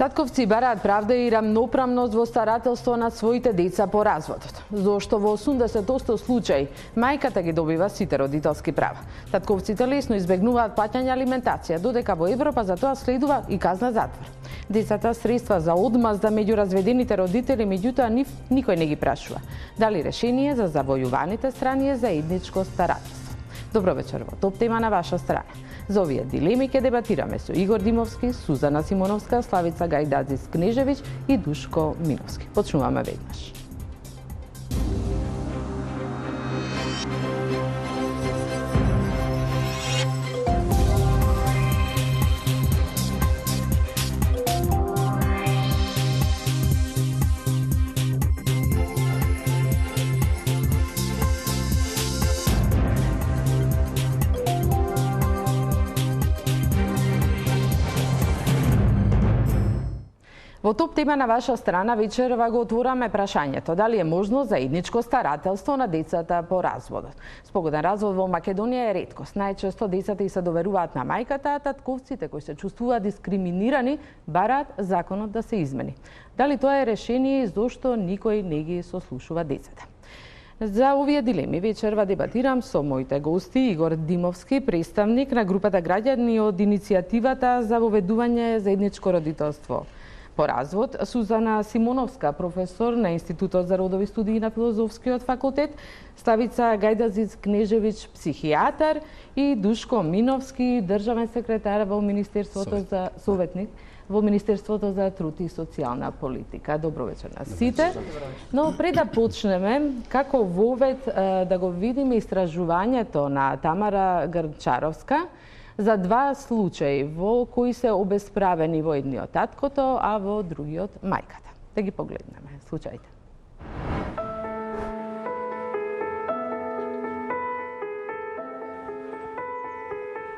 Татковци бараат правда и рамноправност во старателство над своите деца по разводот, зошто во 80% случаи мајката ги добива сите родителски права. Татковците лесно избегнуваат плаќање алиментација, додека во Европа за тоа следува и казна затвор. Децата средства за одмазда меѓу разведените родители, меѓутоа никој не ги прашува. Дали решение за завојуваните страни е заедничко старателство? Добро вечер во Топ тема на ваша страна. За овие дилеми ќе дебатираме со Игор Димовски, Сузана Симоновска, Славица Гајдадзис-Кнежевиќ и Душко Миновски. Почнуваме веднаш. Во Топ тема на ваша страна вечерва го отвораме прашањето дали е можно заедничко старателство на децата по разводот. Спогоден развод во Македонија е реткост. Најчесто децата и се доверуваат на мајката, а татковците кои се чувствуваат дискриминирани бараат законот да се измени. Дали тоа е решение и зошто никој не ги сослушува децата? За овие дилеми вечерва дебатирам со моите гости Игор Димовски, представник на групата граѓани од иницијативата за воведување заедничко родителство по развод, Сузана Симоновска, професор на Институтот за родови студии на Филозофскиот факултет, Славица Гајдадзис-Кнежевиќ, психијатар, и Душко Миновски, државен секретар во Министерството за советник во Министерството за труд и социјална политика. Добро вечер на сите. Но пред да почнеме, како вовед да го видиме истражувањето на Тамара Грчаровска за два случаи во кои се обесправени во едниот таткото, а во другиот мајката. Да ги погледнеме случаите.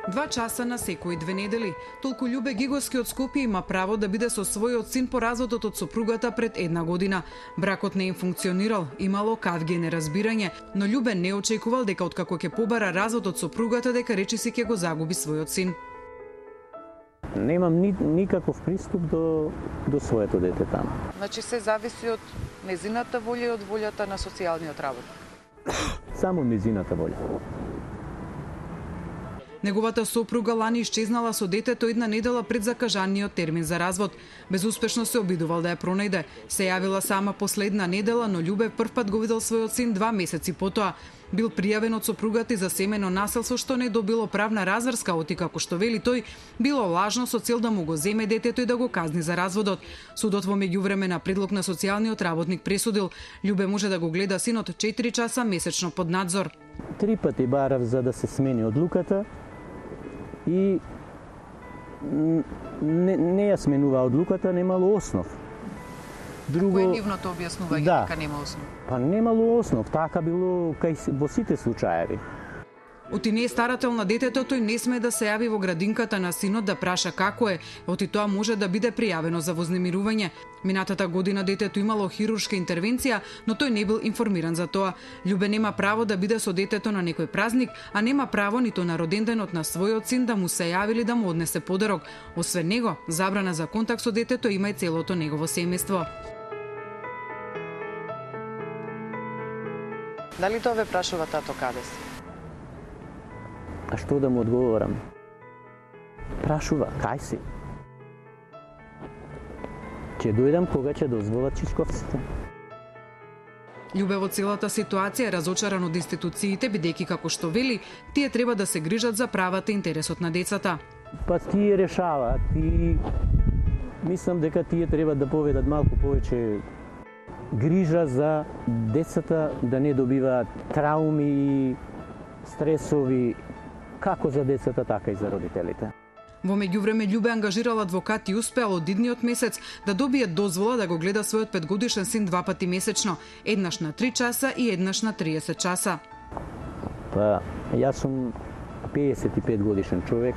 Два часа на секои 2 недели. Толку Љубе Гигоски од Скопје има право да биде со својот син по разводот од сопругата пред 1 година. Бракот не им функционирал, имало кавги неразбирање, но Љубе не очекувал дека откако ќе побара развод од сопругата дека речиси ќе го загуби својот син. Немам никаков приступ до своето дете таму. Значи се зависи од незината волја и од волјата на социјалниот работник. Само незината волја. Неговата сопруга лани исчезнала со детето една недела пред закажаниот термин за развод. Безуспешно се обидувал да ја пронајде. Се јавила сама последна недела, но Љубе првпат го видел својот син 2 месеци потоа. Бил пријавен од сопругата и за семено населство што не добило правна разврска, оти како што вели тој, било лажно со цел да му го земе детето и да го казни за разводот. Судот во меѓувреме на предлог на социјалниот работник пресудил Љубе може да го гледа синот 4 часа месечно под надзор. 3 пати барав за да се смени одлуката и не ја сменува одлуката, немало основ. Друго... Кој е нивното објаснување дека нема основ? Па немало основ, така било во сите случаеви. Оти не е старател на детето, тој не сме да се јави во градинката на синот да праша како е, оти тоа може да биде пријавено за вознемирување. Минатата година детето имало хируршка интервенција, но тој не бил информиран за тоа. Љубе нема право да биде со детето на некој празник, а нема право ниту на роденденот на својот син да му се јави или да му однесе подарок. Освен него, забрана за контакт со детето има и целото негово семејство. Дали тоа ве прашува тато каде си? А што да му одговорам? Прашува, кај си? Ќе дојдам кога ќе дозволат чичковците. Љубе во целата ситуација е разочаран од институциите, бидејќи како што вели, тие треба да се грижат за правата и интересот на децата. Па тие решаваат и мислам дека тие треба да поведат малку повеќе грижа за децата, да не добиваат трауми и стресови, како за децата, така и за родителите. Во меѓувреме Љубе ангажирал адвокат и успеал од идниот месец да добие дозвола да го гледа својот 5-годишен син 2 пати месечно, еднаш на 3 часа и еднаш на 30 часа. Па, јас сум 55 годишен човек,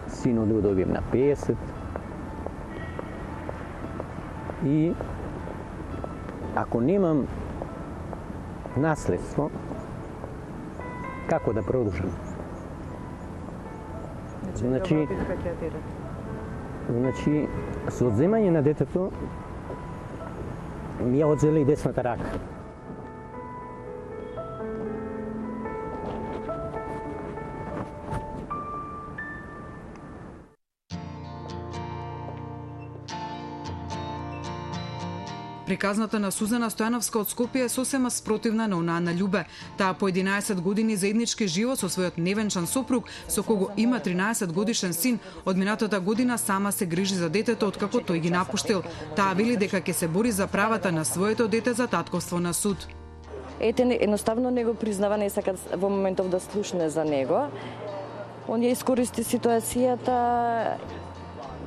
синот го добием на 50 и ако немам наследство, како да продолжам? Значи, Значи, со одземање на детето ми ја одзеле и десната рака. Приказната на Сузана Стојановска од Скопје е сосема спротивна на онаа на Љубе. Таа по 11 години заеднички живот со својот невенчан сопруг, со кого има 13 годишен син, од минатата година сама се грижи за детето откако тој ги напуштил. Таа вели дека ќе се бори за правата на своето дете за татковство на суд. Ете, едноставно не го признава, не сака во моментов да слушне за него. Он ја искористи ситуацијата,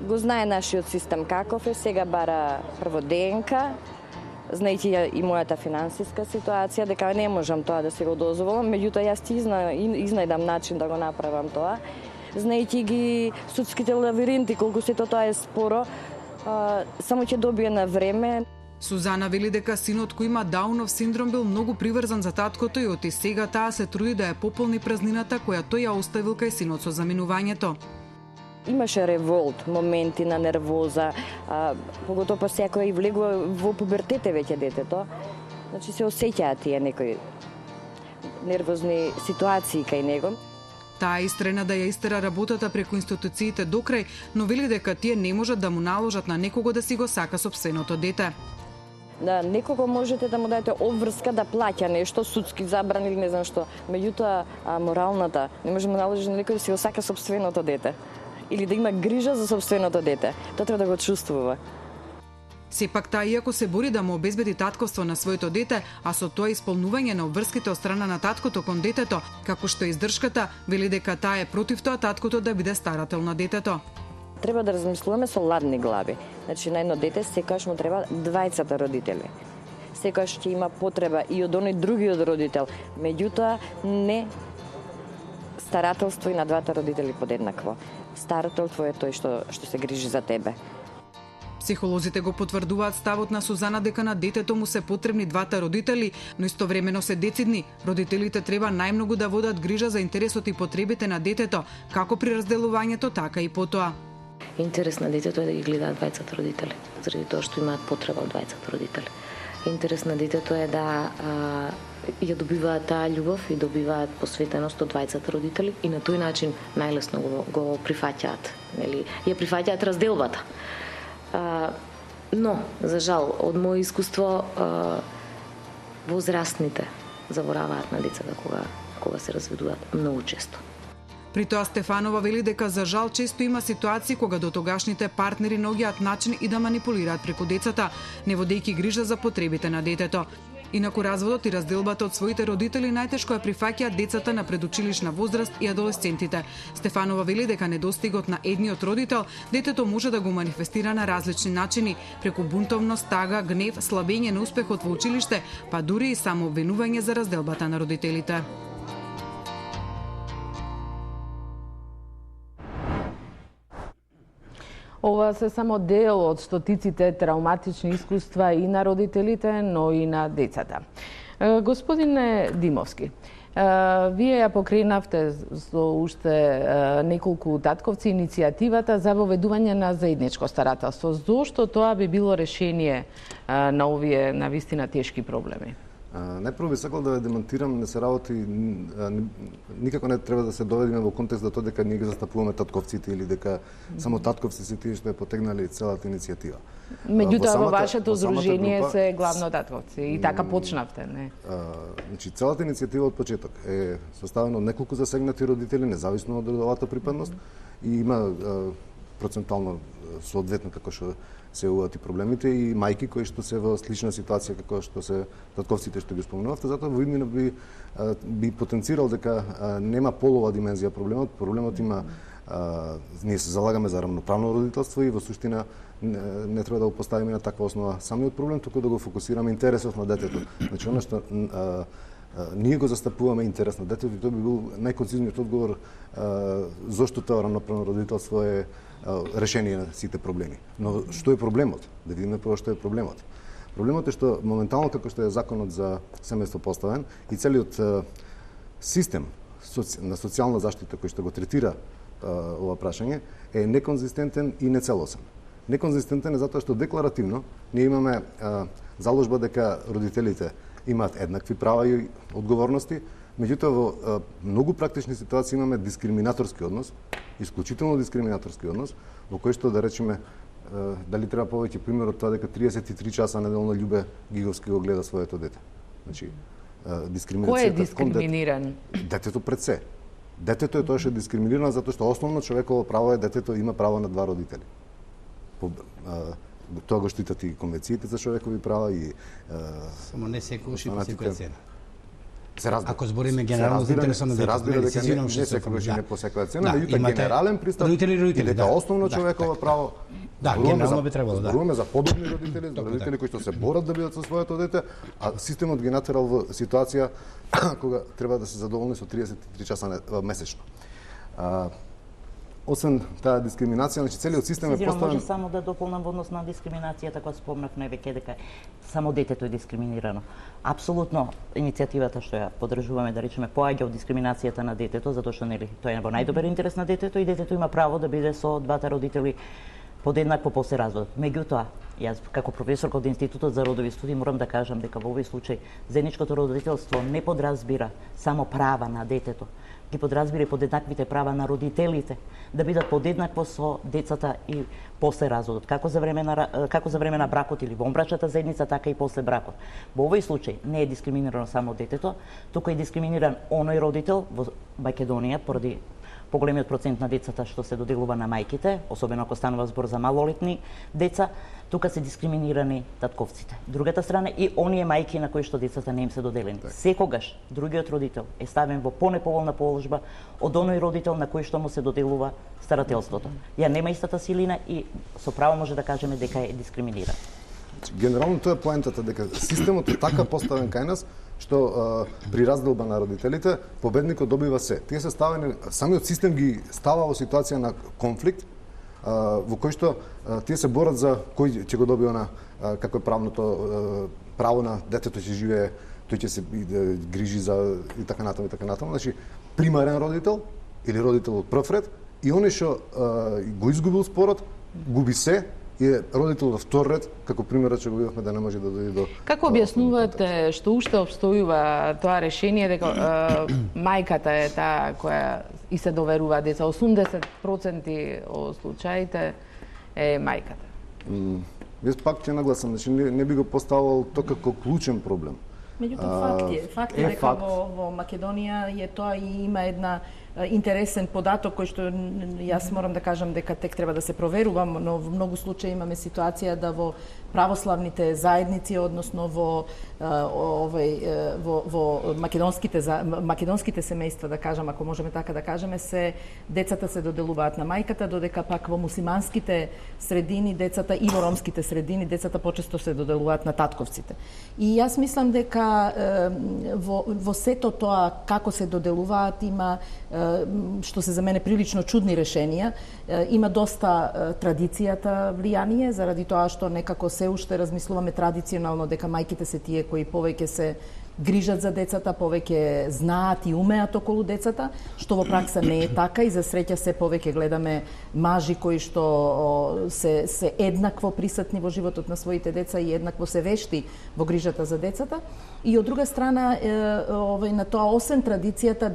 го знае нашиот систем каков е, сега бара прво ДНК, знаејќи ја и мојата финансиска ситуација, дека не можам тоа да се го дозволам, меѓутоа јас ти изнајдам начин да го направам тоа. Знаејќи ги судските лавиринти, колку сето тоа е споро, само ќе добие на време. Сузана вели дека синот кој има Даунов синдром бил многу приврзан за таткото и оти сега таа се труди да ја пополни празнината која тој ја оставил кај синот со заминувањето. Имаше револт, моменти на нервоза, поготоа па секој и влегува во пубертете веќе детето. Значи се осеќаат тие некои нервозни ситуации кај него. Таа истрена да ја истера работата преку институциите до крај, но вели дека тие не можат да му наложат на некого да си го сака сопственото дете. Да, некого можете да му дадете обврска да плаќа нешто, судски забрани или не знам што. Меѓутоа, моралната, не може да му наложи на некој да си го сака сопственото дете. Или да има грижа за сопственото дете. Тоа треба да го чувствува. Сепак таа иако се бори да му обезбеди татковство на своето дете, а со тоа исполнување на обврските од страна на таткото кон детето, како што издршката, вели дека таа е против тоа таткото да биде старател на детето. Треба да размислуваме со ладни глави. Значи, на едно дете секогаш му треба двајцата родители. Секогаш ќе има потреба и од оној другиот родител. Меѓутоа, не старателство и на двата родители подеднакво. Старателство е тој што се грижи за тебе. Психолозите го потврдуваат ставот на Сузана дека на детето му се потребни двата родители, но истовремено се децидни. Родителите треба најмногу да водат грижа за интересот и потребите на детето, како при разделувањето, така и потоа. Интерес на детето е да ги гледаат двајцата родители, заради тоа што имаат потреба од двајцата родители. Интерес на детето е да ја добиваат таа љубов и добиваат посветеност од двајцата родители и на тој начин најлесно го прифаќаат, нели? Ја прифаќаат разделбата. Но, за жал, од моје искуство, возрастните забораваат на децата кога се разведуваат многу често. При тоа Стефанова вели дека за жал често има ситуации кога дотогашните партнери наоѓаат начин и да манипулираат преку децата, не водејќи грижа за потребите на детето. Инаку разводот и разделбата од своите родители најтешко ја прифаќаат децата на предучилишна возраст и адолесцентите. Стефанова вели дека недостигот на едниот родител детето може да го манифестира на различни начини, преку бунтовност, тага, гнев, слабење на успехот во училиште, па дури и само обвинување за разделбата на родителите. Ова се само дел од стотиците травматични искуства и на родителите, но и на децата. Господине Димовски, вие ја покренавте со уште неколку татковци иницијативата за воведување на заедничко старателство. Зошто тоа би било решение на овие навистина тешки проблеми? Најпрво би сакал да ве демонтирам, не се работи, никако не треба да се доведеме во контекст да тоа дека ние ги застапуваме татковците или дека само татковци се тие што ја потегнале целата иницијатива. Меѓутоа во вашето здружение се главно татковци и така почнавте, не? Значи целата иницијатива од почеток е составена од неколку засегнати родители, независно од родовата припадност, и има процентуално соодветно како што се увати проблемите и мајки кои што се во слична ситуација како што се татковците што ги спомнувавте, затоа во иднина би потенцирал дека нема полова димензија проблемот. Проблемот има, ние се залагаме за равноправно родителство и во суштина не треба да го поставиме на таква основа самиот проблем, туку да го фокусираме интересот на детето. Значи, она што ние го застапуваме интерес на детето и тоа би бил најконцизниот одговор зошто тоа равноправно родителство е решение на сите проблеми. Но што е проблемот? Да видиме прво што е проблемот. Проблемот е што моментално како што е законот за семејство поставен и целиот систем на социјална заштита кој што го третира ова прашање е неконзистентен и нецелосен. Неконзистентен е затоа што декларативно ние имаме заложба дека родителите имаат еднакви права и одговорности, меѓутоа во многу практични ситуации имаме дискриминаторски однос, исклучително дискриминаторски однос, во кој што да речеме дали треба повеќе пример од тоа дека 33 часа неделно Љубе Гиговски го гледа своето дете. Значи дискриминацијата. Кој е дискриминиран? Детето пред се. Детето е тоа што е дискриминирано затоа што основно човеково право е детето има право на два родители. Тоа го штитат и конвенциите за човекови права и само не секогаш и по секоја цена. Се разбира. Ако збориме генерално за интересот на детето, се разбира дека не секогаш и не по секоја цена, меѓутоа генерален пристап родители, дека основно човеково право. Да, генерално би требало, да. Зборуваме за подобни родители, за родители кои што се борат да бидат со своето дете, а системот ги натерал во ситуација кога треба да се задоволни со 33 часа месечно. Освен таа дискриминација, значи целиот систем е поставен. Може само да дополнам во однос на дискриминацијата која спомнав највеќе дека само детето е дискриминирано. Апсолутно иницијативата што ја поддржуваме, да речеме, поаѓа од дискриминацијата на детето, затоа што нели тоа е во најдобар интерес на детето и детето има право да биде со двата родители подеднакво после разводот. Меѓутоа, јас како професорка од Институтот за родови студии морам да кажам дека во овој случај заедничкото родителство не подразбира само права на детето, ги подразбира и подеднаквите права на родителите да бидат подеднакво со децата и после разводот, како за време на бракот или во брачната заедница, така и после бракот. Во овој случај не е дискриминирано само детето, туку е дискриминиран оној родител во Македонија поради поголемиот процент на децата што се доделува на мајките, особено ако станува збор за малолетни деца, тука се дискриминирани татковците. Другата страна и оние мајки на кои што децата не им се доделени. Секогаш другиот родител е ставен во понеповолна положба од оној родител на кој што му се доделува старателството. Ја нема истата силина и со право може да кажеме дека е дискриминиран. Генерално тоа е поентата дека системот е така поставен кај нас што при разделба на родителите победникот добива се. Тие се ставени, самиот систем ги става во ситуација на конфликт во кој што тие се борат за кој ќе го добие на како е правното право на детето ќе живее, тој ќе се грижи за и така натаму и така натаму. Значи примарен родител или родител од прв ред и оној што го изгубил спорот губи се и родител во втор ред, како примерот што го видовме да не може да дојде до. Како објаснувате што уште обстојува тоа решение дека мајката е таа која и се доверува деца? 80% од случаите е мајката. Јас пак ќе нагласам, значи не би го поставал тоа како клучен проблем. Меѓутоа факт е дека во Македонија е тоа и има една интересен податок кој што јас морам да кажам дека тек треба да се проверува, но во многу случаи имаме ситуација да во православните заедници, односно во македонските семејства, да кажам, ако можеме така да кажеме, децата се доделуваат на мајката, додека пак во муслиманските средини децата и во ромските средини децата почесто се доделуваат на татковците. И јас мислам дека во сето тоа како се доделуваат има што се за мене прилично чудни решенија, има доста традицијата влијание, заради тоа што некако се уште размислуваме традиционално дека мајките се тие кои повеќе се грижат за децата, повеќе знаат и умеат околу децата, што во пракса не е така и за среќа се повеќе гледаме мажи кои што се еднакво присутни во животот на своите деца и еднакво се вешти во грижата за децата. И од друга страна, на тоа освен традицијата,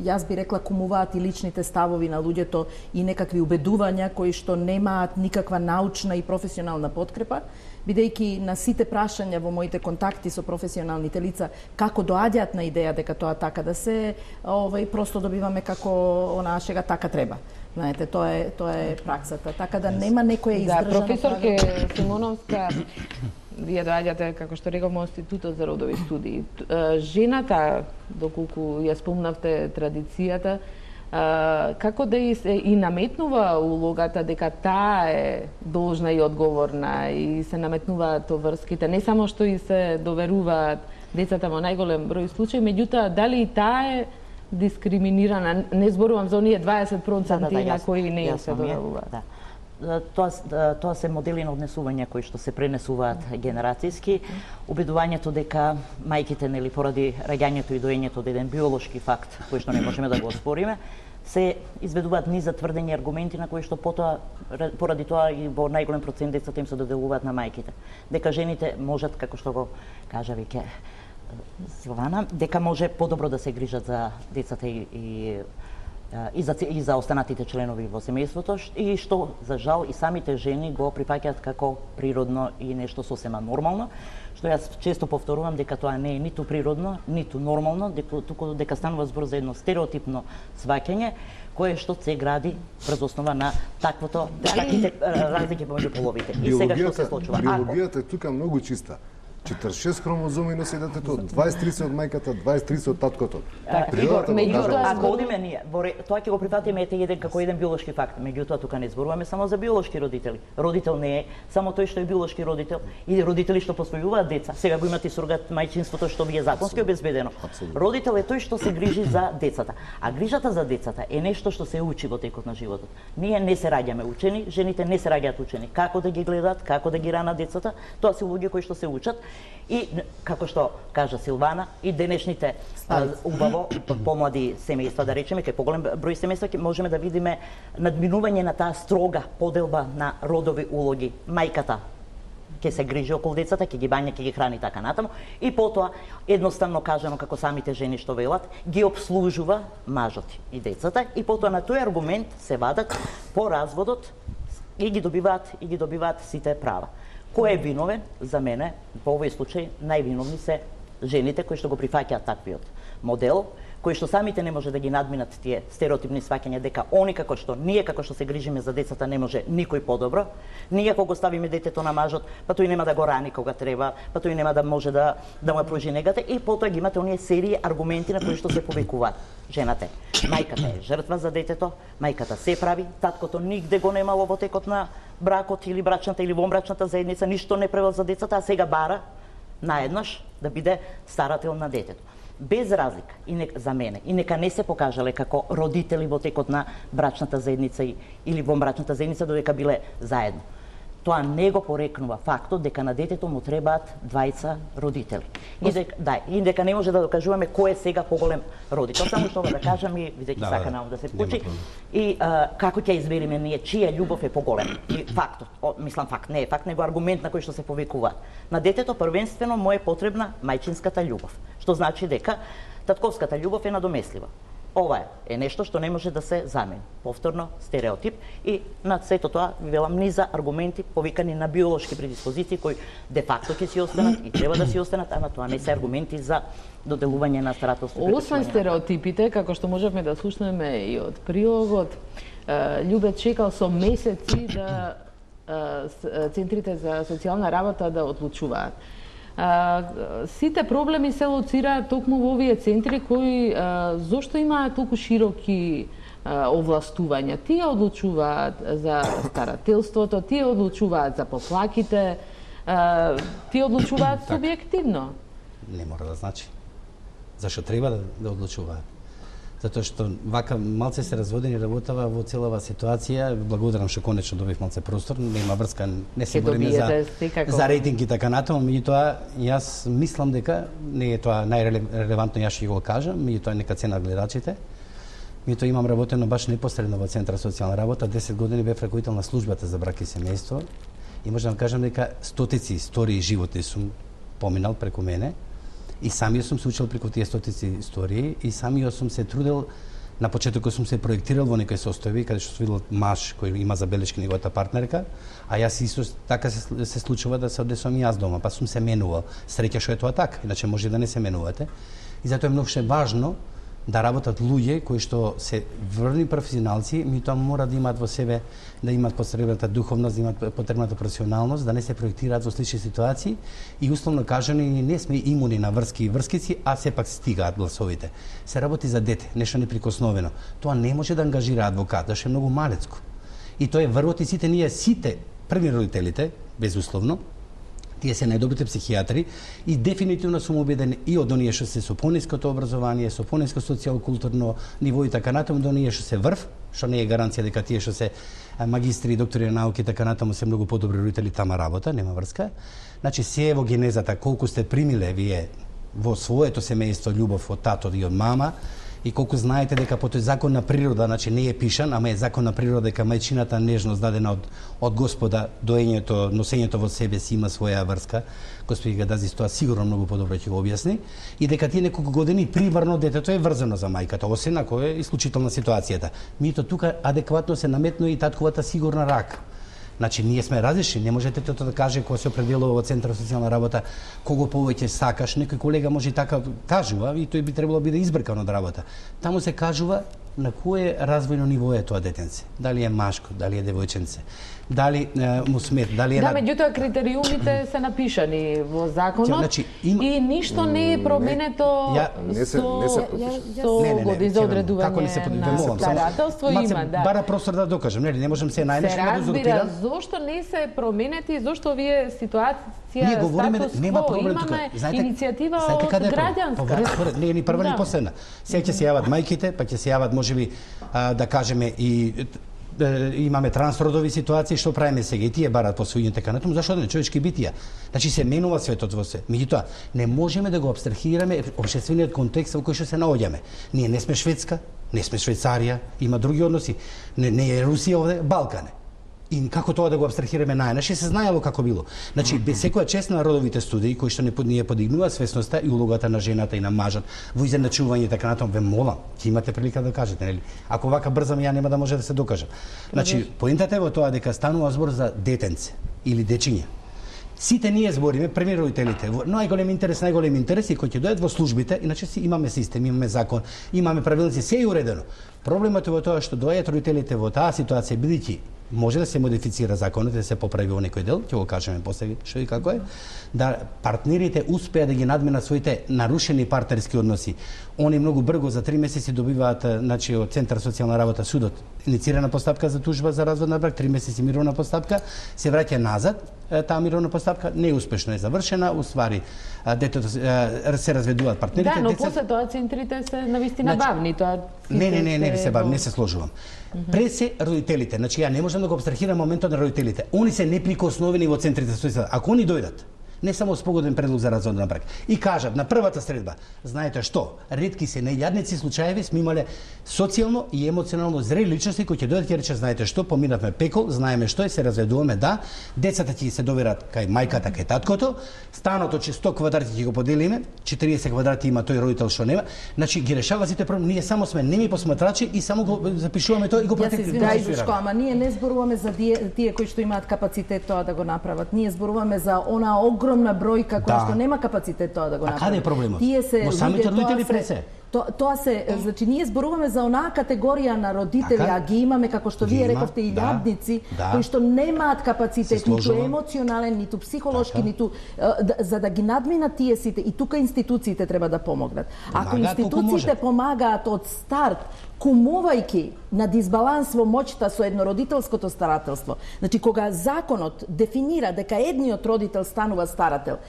јас би рекла кумуваат и личните ставови на луѓето и некакви убедувања кои што немаат никаква научна и професионална подкрепа, бидејќи на сите прашања во моите контакти со професионалните лица како доаѓаат на идеја дека тоа така да се, просто добиваме како онаа шега така треба. Знаете, тоа е праксата. Така да нема некоја издржана. Да, професорке Симоновска, вие доаѓате, како што рековме, во Институтот за родови студии. Жената, доколку ја спомнавте традицијата, како да и наметнува улогата дека таа е должна и одговорна и се наметнуваат врските, не само што и се доверуваат децата во најголем број случаи, меѓутоа дали и таа е дискриминирана? Не зборувам за оние 20% на кои не се доверуваат. Тоа се модели на однесување кои што се пренесуваат генерацијски. Убедувањето дека мајките, нели, поради раѓањето и доењето од еден биолошки факт кој што не можеме да го оспориме, се изведуваат низа тврдења и аргументи на кои што потоа поради тоа и во најголем процент децата им се доделуваат на мајките. Дека жените можат, како што го кажа веќе Силвана, дека може подобро да се грижат за децата и за останатите членови во семејството, и што за жал и самите жени го прифаќаат како природно и нешто сосема нормално, што јас често повторувам дека тоа не е ниту природно, ниту нормално, туку дека станува збор за едно стереотипно сваќање кое што се гради врз основа на таквите разлики помеѓу половите. И сега што се случува? Биологијата е тука многу чиста. 46 хромозоми носи детето, 23 од мајката, 23 од таткото. Ако одиме ние, тоа ќе го прифатиме како еден биолошки факт. Меѓутоа тука не зборуваме само за биолошки родители. Родител не е само тој што е биолошки родител и родители што посвојуваат деца. Сега го имате сурогат мајчинството што ви е законски обезбедено. Родител е тој што се грижи за децата. А грижата за децата е нешто што се учи во текот на животот. Ние не се раѓаме учени, жените не се раѓаат учени. Како да ги гледаат, како да ги ранат децата, тоа се луѓе кои што се учат. И, како што кажа Силвана, и денешните убаво помлади семејства, да речеме, кај поголем број семејства, можеме да видиме надминување на таа строга поделба на родови улоги. Мајката ќе се грижи околу децата, ќе ги бања, ќе ги храни така натаму, и потоа, едноставно кажано, како самите жени што велат, ги обслужува мажот и децата, и потоа на тој аргумент се вадат по разводот и ги добиваат сите права. Кој е виновен? За мене, во овој случај, највиновни се жените кои што го прифаќаат таквиот модел, кои што самите не може да ги надминат тие стереотипни сваќања дека они ние како што се грижиме за децата не може никој подобро. Ние кога го ставиме детето на мажот, па тој нема да го рани кога треба, па тој нема да може да му пружи негата, и потоа ги имате оние серии аргументи на кои што се повикуваат. Жената е, мајката е жртва за детето, мајката се прави, таткото нигде го немало во текот на бракот или брачната или вонбрачната заедница, ништо не правил за децата, а сега бара наеднаш да биде старател на детето. Без разлика за мене, и нека не се покажале како родители во текот на брачната заедница или вонбрачната заедница додека биле заедно. Тоа не го порекнува фактот дека на детето му требаат двајца родители. И дека не може да докажуваме кој е сега поголем родител. Само што да кажам, и бидејќи сакам да се вклучи, и како ќе избериме ние чија љубов е поголема. И фактот, факт не е факт, него аргумент на кој што се повикуваат. На детето првенствено му е потребна мајчинската љубов, што значи дека татковската љубов е надомеслива. Ова е нешто што не може да се замени. Повторно, стереотип, и над сето тоа ви велам низа аргументи повикани на биолошки предиспозиции кои де факто ќе си останат и треба да си останат, ама тоа не се аргументи за доделување на старателство. Освен стереотипите, како што можевме да слушнеме и од прилогот, Љубе чекал со месеци да центрите за социјална работа да одлучуваат. Сите проблеми се лоцираат токму во овие центри кои зошто имаат толку широки овластувања. Тие одлучуваат за старателството, тие одлучуваат за поплаките, тие одлучуваат субјективно. Не мора да значи. Зашто треба да одлучуваат? Затоа што вака малце се разводени работава во целава ситуација. Благодарам што конечно добив малце простор, нема врска, не се бориме за рейтинг и така натаму, меѓутоа јас мислам дека не е тоа најрелевантно, јас ќе го кажам, меѓутоа нека цена гледачите. Меѓутоа имам работено баш непосредно во Центар социјална работа, 10 години бев раководител на службата за брак и семејство и можам да кажам дека стотици истории животни сум поминал преку мене. И самиот сум се учил преку тие стотици истории и самиот сум се трудел, на почетокот сум се проектирал во некои состојби каде што сум видел маж кој има забелешки неговата партнерка, а јас исто така се случува да се однесувам јас дома, па сум се менувал. Среќа што е тоа така, иначе може да не се менувате. И затоа е многу важно да работат луѓе кои што се врвни професионалци, меѓутоа мора да имаат во себе, да имаат потребната духовност, да имаат потребната професионалност, да не се проектираат во слични ситуации и условно кажано не сме имуни на врски и врскици, а сепак стигаат гласовите. Се работи за дете, нешто неприкосновено. Тоа не може да ангажира адвокат, зашто е многу малецко. И тоа е врвот и сите први родителите, безусловно, тие се најдобрите психијатри и дефинитивно сум убеден и од оние што се со пониското образование, со пониско социјал-културно ниво и така натаму, до оние што се врв, што не е гаранција дека тие што се магистри и доктори на науки и така натаму се многу подобри родители, тама работа, нема врска. Значи се е во генезата колку сте примиле вие во своето семејство љубов од тато и од мама И колку знаете дека по тој закон на природа, значи не е пишан, ама е закон на природа дека мајчината нежност дадена од Господа, доењето, носењето во себе си има своја врска. Господи Гадази тоа сигурно многу подобро ќе го објасни, и дека тие неколку години примарно детето е врзано за мајката, освен ако е исклучителна ситуацијата. Меѓутоа тука адекватно се наметнува и татковата сигурна рака. Значи, ние сме различни, не може детето да каже кога се определува во Центар за социјална работа кого повеќе сакаш, некој колега може и така кажува и тој би требало да биде избркан од работа. Таму се кажува на кое развојно ниво е тоа детенце. Дали е машко, дали е девојченце, дали му смет, дали е... Да, меѓутоа критериумите се напишани во законот, значи, и ништо не е променето со години за одредување на старателство. Има, да. Бара простор да докажам, не можам се најнешто да разбира, зошто не се променети, зошто вие ситуација статус нема проблем тука. Знаете, иницијатива од граѓанска. Не е ни прва ни последна. Сега ќе се јават мајките, па ќе се јават можеби да кажеме и имаме трансродови ситуации, што правиме сега, и тие барат посвојување така натаму, зашто да не човечки битија. Значи се менува светот во свет. Меѓутоа, не можеме да го апстрахираме општествениот контекст во кој што се наоѓаме. Ние не сме Шведска, не сме Швейцарија, има други односи. Не е Русија овде, Балкан е. И како тоа да го абстрахираме најнаше, се знаело како било. Значи, без секоја чест на родовите студии, кои што не подигнува свесноста и улогата на жената и на мажот во изедначување и така натаму, ве молам, ќе имате прилика да кажете, нели? Ако вака брзам, ја нема да може да се докажам. Значи, поентата е во тоа дека станува збор за детенце или дечиња. Сите ние збориме, први родителите, најголем интерес и кои ќе дојдат во службите, иначе си имаме систем, имаме закон, имаме правилници, се е уредено. Проблемот е во тоа што доаѓаат родителите во таа ситуација, бидејќи може да се модифицира законот, да се поправи во некој дел, ќе го кажеме после што и како е, да партнерите успеа да ги надменат своите нарушени партнерски односи. Они многу брзо за 3 месеци добиваат, значи од Центар за социјална работа, судот иницирана постапка за тужба за развод на брак, 3 месеци мировна постапка, се враќа назад, таа мировна постапка неуспешно е завршена, уствари детето се разведуваат партнерите. Да, но после тоа центрите се навистина бавни, тоа не се бавни, не се сложувам. Пред се родителите, значи ја не можам да го абстрахирам моментот на родителите. Они се неприкосновени во центрите за социјална. Ако они дојдат, не само с погоден предлог за развод на брак, и кажат на првата средба, знаете што, ретки се нејадници случаеви сме имале социјално и емоционално зрели личности кои ќе дојдат и речат, знаете што, поминавме пекол, знаеме што е, се разведуваме, да, децата ќе се доверат кај мајката, кај таткото, станото че 100 квадрати ќе го поделиме, 40 квадрати има тој родител што нема, значи ги решава сите проблеми, ние само сме неми посматрачи и само го запишуваме тоа и го протектираме. Ама ние не зборуваме за тие кои што имаат капацитет тоа да го направат. Ние зборуваме за она огромна бројка која што нема капацитет тоа да го направи. А каде е проблемот? Во самите родители пресе. Тоа се, значи ние зборуваме за онаа категорија на родители, а ги имаме како што вие рековте и јадници кои што немаат капацитет ниту емоционален, ниту психолошки, ниту за да ги надминат тие сите, и тука институциите треба да помогнат. Ако институциите помагаат од старт, кумувајќи на дисбаланс во моќта со еднородителското старателство, значи кога законот дефинира дека едниот родител станува старател,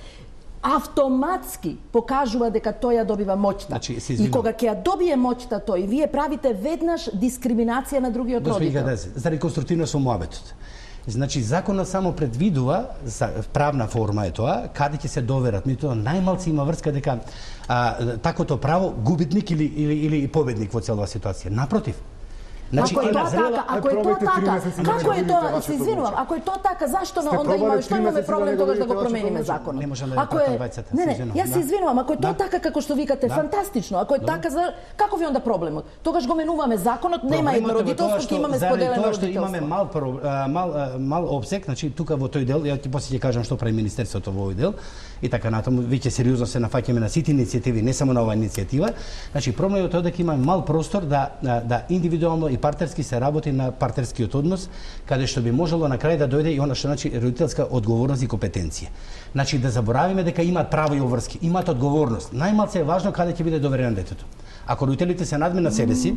автоматски покажува дека тој ја добива моќта. Значи, и кога ќе ја добие моќта тој, вие правите веднаш дискриминација на другиот родител. За реконструктивност во муабетот. Значи, законот само предвидува, правна форма е тоа, каде ќе се доверат. Меѓутоа, најмалци има врска дека такото право губитник или победник во целава ситуација. Напротив. Значи, ако е тоа така, како е тоа, се извинувам, ако е тоа така, зашто onda имаме проблем тогаш да го промениме законот? Не можам да ја пратам вајцата. Не, јас се извинувам, ако е тоа така како што викате, фантастично. Ако е така, како ви онда проблемот? Тогаш го менуваме законот, нема еднородителство, имаме споделено родителство. Заради тоа што имаме мал обсек, значи тука во тој дел, ја ти после ќе кажам што прави министерството во овој дел, и така натаму веќе сериозно се нафаќаме на сите иницијативи, не само на оваа иницијатива. Значи проблемот е тоа дека имаме мал простор да индивидуално и партнерски се работи на партнерскиот однос, каде што би можело на крај да дојде и она што значи родителска одговорност и компетенција. Значи да заборавиме дека имаат право и обврски, имаат одговорност. Најмалку е важно каде ќе биде доверено детето. Ако родителите се надменат себе си,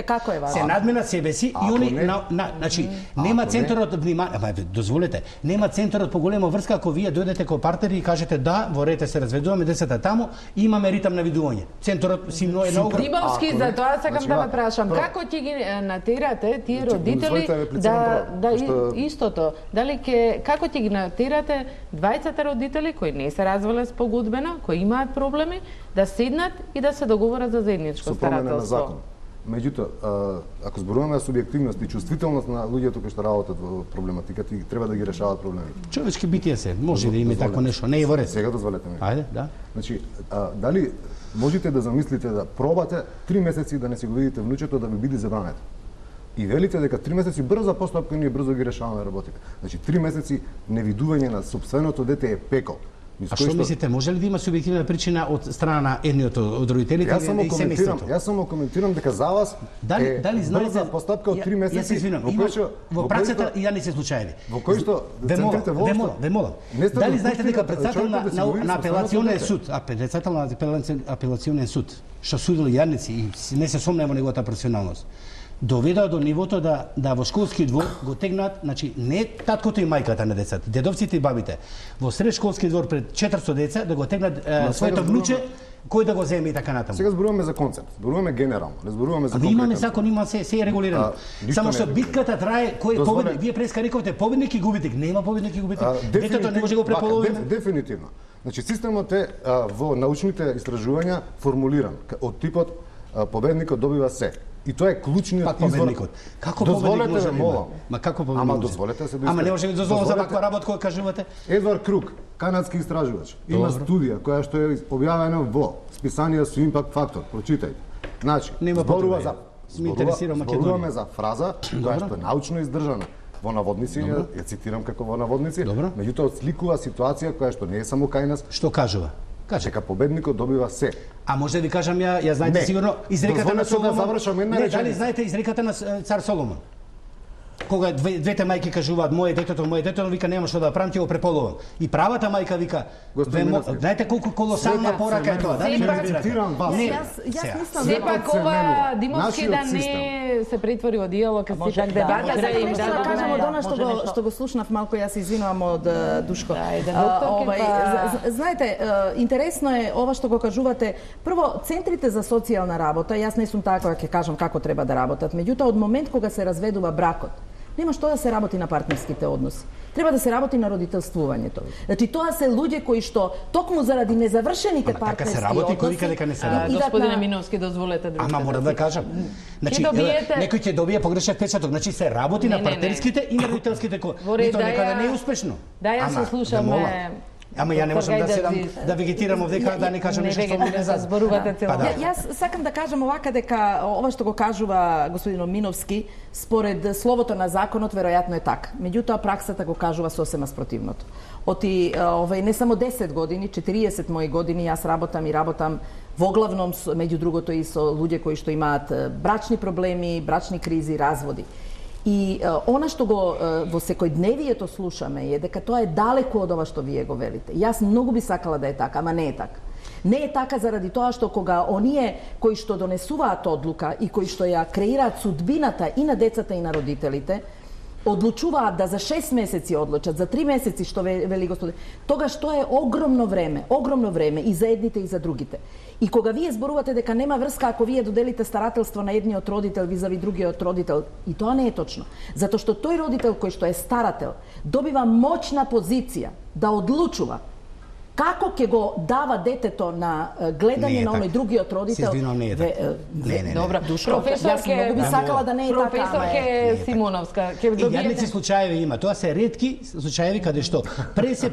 како е важно? Се надменат себе си и они значи нема центарот внимание, дозволете, нема центарот по голема врска ако вие дојдете како партнери и кажете да, во рете се разведуваме, децата таму, имаме ритам на видување. Центарот симно е на огром. Димовски, за тоа сакам да ве прашам, како ќе ги натерате тие родители да истото, дали како ќе ги натерате двајцата родители кои не се развеле спогодбено, кои имаат проблеми, да седнат и да се договорат за идничко со промена на старателство. закон. Меѓутоа, ако зборуваме за субјективност и чувствителност на луѓето кои што работат во проблематиката и треба да ги решават проблемите. Човечки битија се, може да има тако нешто, не е во ред. Сега дозволете ми. Ајде, да. Значи, дали можете да замислите да пробате 3 месеци да не си го видите внучето да ви биде забрането? И велите дека 3 месеци брза постапка ние брзо ги решаваме работите. Значи 3 месеци невидување на сопственото дете е пекол. А што мислите, може ли да има субјективна причина од страна на едниот од родителите и семејството? Јас само коментирам дека за вас дали знаете брза постапка од 3 месеци. Јас се извинувам, во праксата и ја не се случаеви. Во кој што центрите ве молам. Дали знаете дека председател на апелационен суд, апелационен суд, што судил јадници и не се сомнева во неговата професионалност, доведоа до нивото да во школски двор го тегнат, значи не таткото и мајката на децата, дедовците и бабите, во сред школски двор пред 400 деца да го тегнат своето внуче кој да го земе и така натаму. Сега зборуваме за концепт, зборуваме генерално, не зборуваме за конкретно. Имаме закон, има се е регулирано. Само што битката трае, кој е победник? Вие преска рековте победник и губитник. Нема победник и губитник. Детето не може да го преполовиме. Дефинитивно. Значи системот е во научните истражувања формулиран од типот победникот добива се. И тоа е клучниот извор. Како победник може да има? Ма како победник? Ама дозволете се да. Ама не може да дозволам за ваква работа која кажувате? Едвард Крук, канадски истражувач, има студија која што е објавена во списание со Impact Factor. Прочитајте. Значи, зборува за фраза која што е научно издржана. Во наводници, ја цитирам како во наводници, меѓутоа сликува ситуација која што не е само кај нас. Што кажува? Дека победникот добива се. А може да ви кажам ја знаете сигурно изреката на Соломон. Не, дали знаете изреката на цар Соломон? Кога двете мајки кажуваат моје детето вика нема што да правам, ќе го преполувам. И правата мајка вика знаете колку колосална порака е тоа, дали ме цитирам вас. Јас мислам сепак ова Димовски да не се претвори во диалог, а сепак дебата да им да кажам од она што го слушнав малку, јас се извинувам од Душко. Знаете, интересно е ова што го кажувате. Прво, центрите за социјална работа, јас не сум таква ќе кажам како треба да работат, меѓутоа од момент кога се разведува бракот, нема што да се работи на партнерските односи. Треба да се работи на родителствувањето. Значи тоа се луѓе кои што токму заради незавршените партнерски односи. Така се работи, кој вика дека не се работи. Господине Миновски, дозволете другите. Ама мора да кажам. Значи некој ќе добие погрешен впечаток. Значи се работи на партнерските и на родителските односи. Тоа некаде не е успешно. Да, ја се слушаме. Ама ја не можам да седам да вегетирам овдека да не кажам нешто што ми не зборувате цело. Јас сакам да кажам овака дека ова што го кажува господин Миновски според словото на законот веројатно е така. Меѓутоа праксата го кажува сосема спротивното. Оти не само 10 години, 40 мои години јас работам воглавном меѓу другото и со луѓе кои што имаат брачни проблеми, брачни кризи, разводи. И она што го во секојдневието слушаме е дека тоа е далеку од ова што вие го велите. Јас многу би сакала да е така, ама не е така. Не е така заради тоа што кога оние кои што донесуваат одлука и кои што ја креираат судбината и на децата и на родителите, одлучуваат да за 6 месеци одлучат, за 3 месеци што вели господин, тогаш тоа е огромно време и за едните и за другите. И кога вие зборувате дека нема врска ако вие доделите старателство на едниот родител визави другиот родител, и тоа не е точно. Затоа што тој родител кој што е старател добива моćна позиција да одлучува како ќе го дава детето на гледање на оној другиот родител. Не. Добра, Душко, јас многу би сакала да не е така. Професорке Симоновска, ќе добиете. Јадници случаеви има. Тоа се ретки случаеви каде што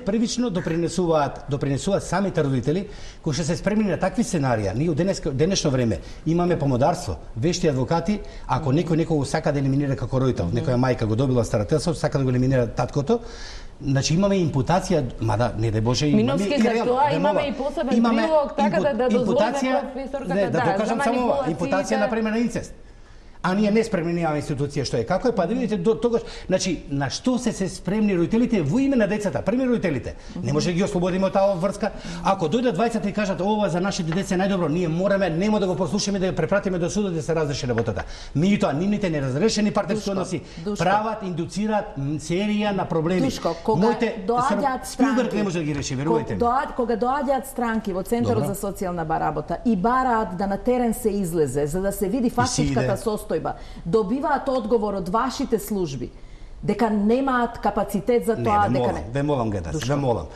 првично допринесуваат самите родители кои што се спремни на такви сценарија. Ние у денешно време имаме помодарство, вешти адвокати, ако некој сака да елиминира како родител, некоја мајка го добила старателство, сака да го елиминира таткото, значи имаме импутација, мада не дај Боже имаме Миновски за тоа имаме и посебен прилог така да дозволиме професорката да докажам само импутација на пример на инцест. А ние не спремни немаме институција што е како е, па да видите тогаш, значи на што се спремни родителите во име на децата, пример родителите. Не може да ги ослободиме од таа врска. Ако дојдат двајцата и кажат ова за нашите деца е најдобро, ние мораме нема да го послушаме да ја препратиме до судот да се разреши работата. Меѓутоа нивните неразрешени партнерски односи прават, индуцираат серија на проблеми. Моите Спилберг не може да ги реши, верувајте ми. Кога доаѓаат странки во Центарот за социјална работа и бараат да на терен се излезе за да се види фактичката состојба, добиваат одговор од вашите служби дека немаат капацитет за тоа, дека не. Ве молам, Гедас, ве молам.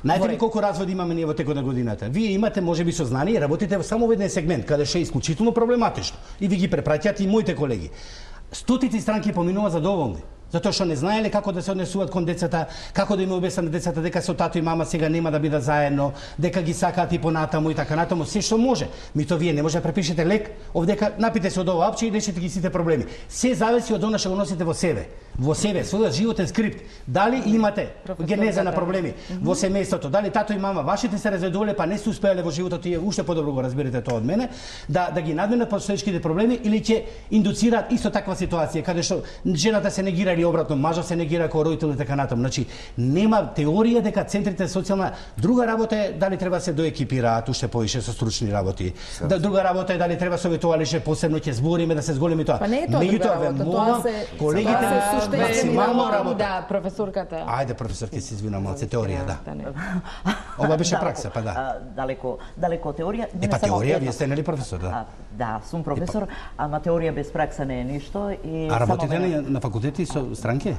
Знаете ли колку разводи имаме ние во текот на годината? Вие имате можеби сознание и работите само во еден сегмент каде што е исклучително проблематично и ви ги препраќаат и моите колеги. Стотици странки поминува задоволни. Затоа што не знаеле како да се однесуваат кон децата, како да им објаснат на децата дека со тато и мама сега нема да бидат заедно, дека ги сакаат и понатаму и така натаму, се што може. Мито вие не може да препишете лек, овдека напите се од ова апче и решите ги сите проблеми. Се зависи од она што го носите во себе. Во себе, својот животен скрипт. Дали имате генеза на проблеми во семејството, дали тато и мама вашите се разведувале, па не се успеале во животот, и уште подобро го разберете тоа од мене, да ги надминат постоечките проблеми или ќе индуцираат исто таква ситуација каде што жената се негира или обратно, мажот се негира како родител и така натаму. Значи, нема теорија дека центрите социјална. Друга работа е дали треба да се доекипираат уште повише со стручни работи. Друга работа е дали треба советувалише посебно ќе збориме да се зголеми тоа. Па не е тоа друга работа, тоа се колегите максимално работа. Да, професорката. Ајде, професорке, се извинам, малце теорија, да. Ова беше пракса, па да. Далеко од теорија. Па теорија, вие сте нели професор, да? Да, сум професор, ама теорија без пракса не е ништо и а работите ли на факултети со странки?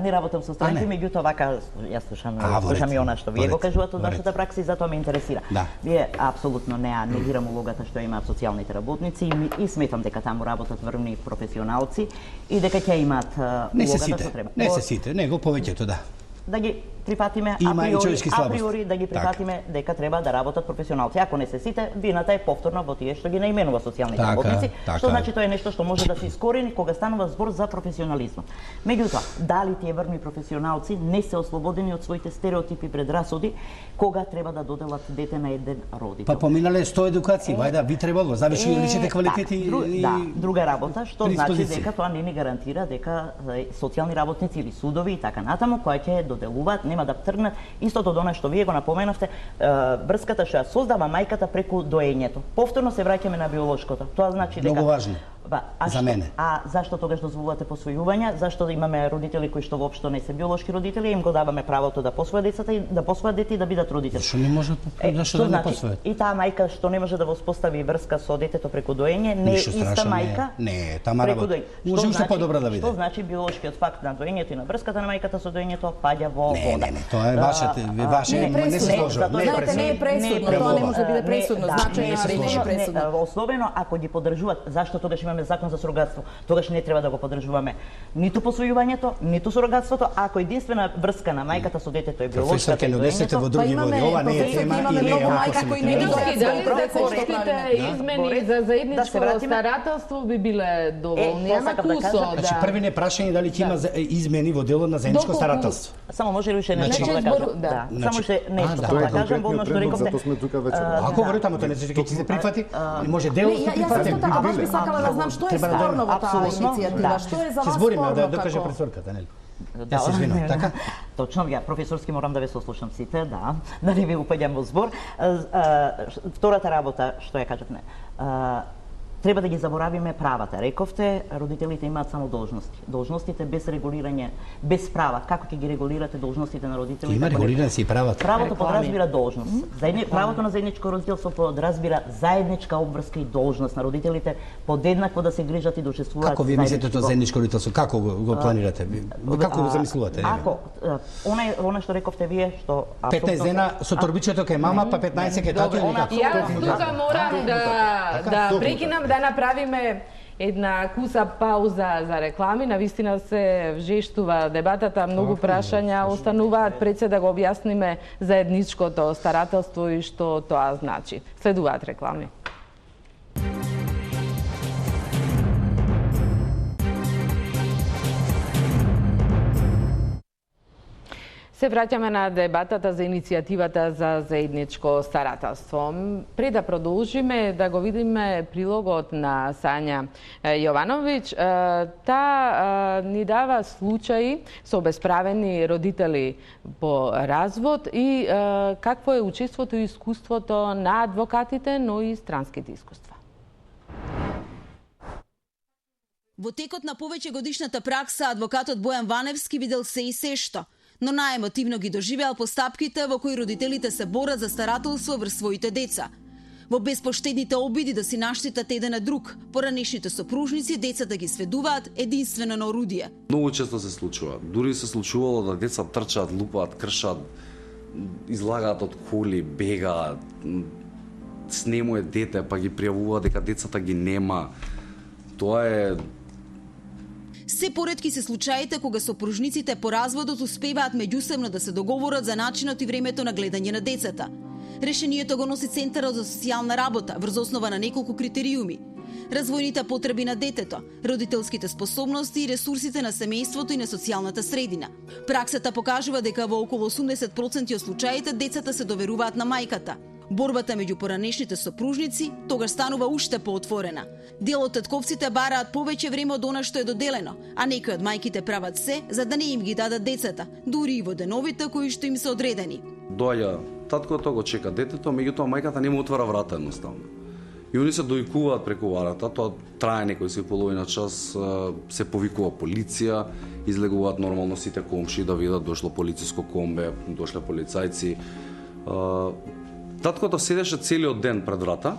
Не работам со странки, меѓутоа вака јас слушам и она што вие го кажувате од вашата пракса и затоа ме интересира. Вие апсолутно не негирам улогата што имаат социјалните работници и сметам дека таму работат врвни професионалци и дека ќе имаат улогата што треба. Не се сите, него повеќето, да. Да ги прифатиме априори да ги прифатиме дека треба да работат професионалци. Ако не се сите, вината е повторно во тие што ги наименува социјалните работници, што значи тоа е нешто што може да се искорени кога станува збор за професионализмот. Меѓутоа, дали тие врвни професионалци не се ослободени од своите стереотипи и предрасуди кога треба да доделат дете на еден родител? Па поминале 100 едукации, вајда би требало, зависи од личните квалитети и друга работа, што значи дека тоа не ни гарантира дека социјални работници или судови и така натаму кои ќе доделуваат нема да тргнат истото до она што вие го напоменавте, врската што ја создава мајката преку доењето. Повторно се враќаме на биолошкото. Тоа значи дека многу важно. За мене. А зашто тогаш дозволувате посвојувања? Зашто имаме родители кои што воопшто не се биолошки родители, им го даваме правото да посвојат децата и да посвојат дете и да бидат родители? Зашто не може зашто да не посвојат? И таа мајка што не може да воспостави врска со детето преку доење, не е иста мајка. Не, тама работа. Може уште подобро да биде. Што значи биолошкиот факт на доењето и на врската на мајката со доењето паѓа во вода? Не, тоа е ваше, не се сложува. Не е пресудно, тоа не може да биде пресудно, значење не е пресудно. Особено ако ги поддржуваат, зашто тогаш имаме закон за сурогатство? Тогаш не треба да го поддржуваме ниту посвојувањето, ниту сурогатството, ако единствена врска на мајката со детето е биолошката и доењето. Во други води, ова не е тема и не е мајка кои не измени за заедничко старателство би биле доволни. Ама кусо, да. Значи први не прашање дали ќе има измени во делот на заедничко старателство. Само може ли уште нешто да кажам? Да. Само уште нешто да кажам, во она што рековте. Затоа сме тука вечер. Ако говорите, ама тоа не се ќе се прифати, може делот се прифати. Јас баш би сакала да знам што е спорно во таа иницијатива, што е за вас спорно? Ќе збориме да докаже професорката, нели? Да, се извинувам, така? Точно, ја професорски морам да ве сослушам сите, да не ви упаѓам во збор. Втората работа, што ја кажавме, треба да ги заборавиме правата. Рековте, родителите имаат само должности. Должностите без регулирање, без права. Како ќе ги регулирате должностите на родителите? Има регулирани се и правата. Правото подразбира должност. Правото на заедничко родителство подразбира заедничка обврска и должност на родителите подеднакво да се грижат и да учествуваат. Како ви мислите тоа заедничко родителство? Како го планирате? Како го замислувате? Ако она што рековте вие, што 15 дена со торбичето кај мама, па 15 кај тато или како? Јас тука морам да прекинам да направиме една куса пауза за реклами. Навистина се вжештува дебатата, многу прашања остануваат. Пред се да го објасниме заедничкото старателство и што тоа значи. Следуваат реклами. Се враќаме на дебатата за иницијативата за заедничко старателство. Пред да продолжиме, да го видиме прилогот на Сања Јовановиќ. Таа ни дава случаи со обесправени родители по развод и какво е учеството и искуството на адвокатите, но и странските искуства. Во текот на повеќе годишната пракса, адвокатот Бојан Ваневски видел се и сешто, но наемотивно ги доживеал постапките во кои родителите се борат за старателство врз своите деца. Во безпоштедните обиди да си наштитат еден на друг, поранешните сопружници децата ги сведуваат единствено на орудие. Многу често се случува. Дури се случувало да деца трчаат, лупаат, кршат, излагаат од коли, бегаат, снемува дете, па ги пријавуваат дека децата ги нема. Тоа е... Се поретки се случаите кога сопружниците по разводот успеваат меѓусебно да се договорат за начинот и времето на гледање на децата. Решението го носи Центарот за социјална работа врз основа на неколку критериуми: развојните потреби на детето, родителските способности и ресурсите на семејството и на социјалната средина. Праксата покажува дека во околу 80% од случаите децата се доверуваат на мајката. Борбата меѓу поранешните сопружници тогаш станува уште поотворена. Дел од татковците бараат повеќе време од она што е доделено, а некои од мајките прават се за да не им ги дадат децата, дури и во деновите кои што им се одредени. Доаѓа таткото, го чека детето, меѓутоа мајката не му отвара врата едноставно. И они се дојкуваат преку врата, тоа трае некој си половина час, се повикува полиција, излегуваат нормално сите комши да видат дошло полициско комбе, дошле полицајци. Таткото седеше целиот ден пред врата,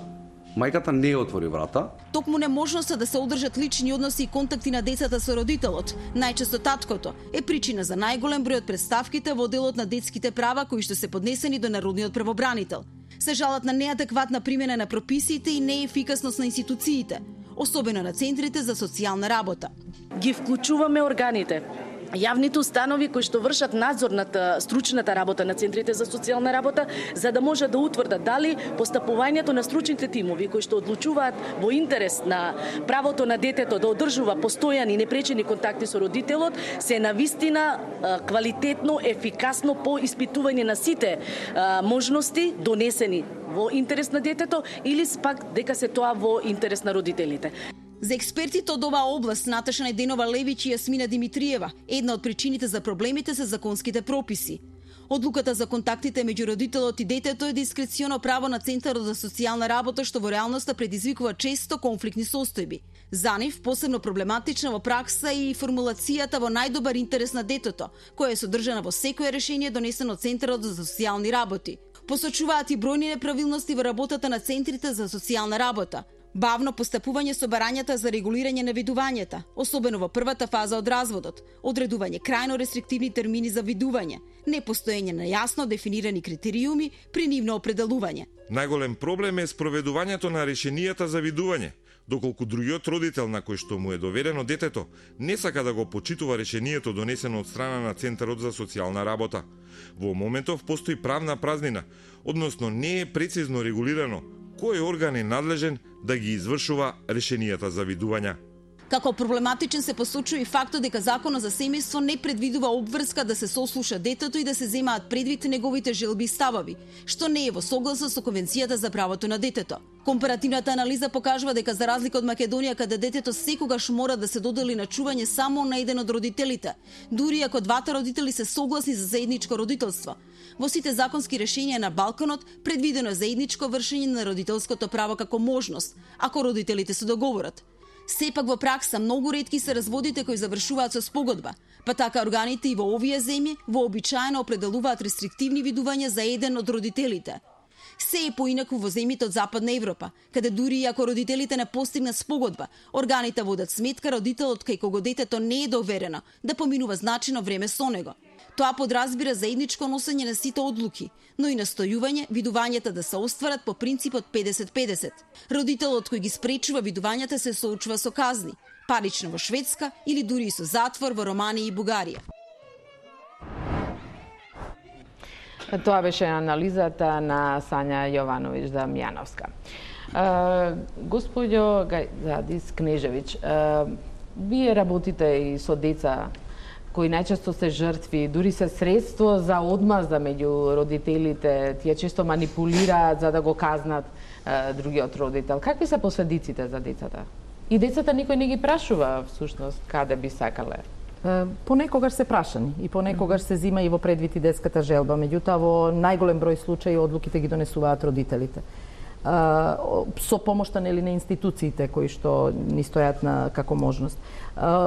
мајката не отвори врата. Токму неможноста да се одржат лични односи и контакти на децата со родителот, најчесто таткото, е причина за најголем број од представките во делот на детските права кои што се поднесени до народниот правобранител. Се жалат на неадекватна примена на прописите и неефикасност на институциите, особено на центрите за социјална работа. Ги вклучуваме органите, јавните установи кои што вршат надзор над стручната работа на центрите за социјална работа, за да може да утврдат дали постапувањето на стручните тимови кои што одлучуваат во интерес на правото на детето да одржува постојани и непречени контакти со родителот се навистина квалитетно, ефикасно по испитување на сите можности донесени во интерес на детето или пак дека се тоа во интерес на родителите. За експертите од оваа област Наташа Неденова Левич и Јасмина Димитриева, една од причините за проблемите се законските прописи. Одлуката за контактите меѓу родителот и детето е дискреционо право на Центарот за социјална работа што во реалноста предизвикува често конфликтни состојби. За нив посебно проблематична во пракса и формулацијата во најдобар интерес на детето, која е содржана во секое решение донесено од Центарот за социјални работи. Посочуваат и бројни неправилности во работата на центрите за социјална работа. Бавно постапување со барањата за регулирање на видувањата, особено во првата фаза од разводот, одредување крајно рестриктивни термини за видување, непостоење на јасно дефинирани критериуми при нивно определување. Најголем проблем е спроведувањето на решенијата за видување, доколку другиот родител на кој што му е доверено детето не сака да го почитува решението донесено од страна на Центарот за социјална работа. Во моментов постои правна празнина, односно не е прецизно регулирано кој орган е надлежен да ги извршува решенијата за видувања. Како проблематичен се посочува и фактот дека Законот за семејство не предвидува обврска да се сослуша детето и да се земаат предвид неговите желби и ставови, што не е во согласност со Конвенцијата за правото на детето. Компаративната анализа покажува дека за разлика од Македонија, каде детето секогаш мора да се додели на чување само на еден од родителите, дури ако двата родители се согласни за заедничко родителство, во сите законски решенија на Балканот предвидено е заедничко вршење на родителското право како можност, ако родителите се договорат. Сепак во пракса многу ретки се разводите кои завршуваат со спогодба, па така органите и во овие земји вообичаено определуваат рестриктивни видувања за еден од родителите. Се е поинаку во земјите од Западна Европа, каде дури и ако родителите не постигнат спогодба, органите водат сметка родителот кај кого детето не е доверено да поминува значено време со него. Тоа подразбира заедничко носење на сите одлуки, но и настојување видувањата да се остварат по принципот 50-50. Родителот кој ги спречува видувањата се соочува со казни, парично во Шведска или дури и со затвор во Романија и Бугарија. Тоа беше анализата на Сања Јовановиќ Дамјановска. Господјо Гајдадис Кнежевиќ, вие работите и со деца кои најчесто се жртви, дури се средство за одмазда меѓу родителите, тие често манипулираат за да го казнат другиот родител. Какви се последиците за децата? И децата никој не ги прашува всушност каде би сакале. Понекогаш се прашани и понекогаш се зима и во предвид и детската желба, меѓутоа во најголем број случаи одлуките ги донесуваат родителите. со помошта на институциите кои што ни стојат како можност.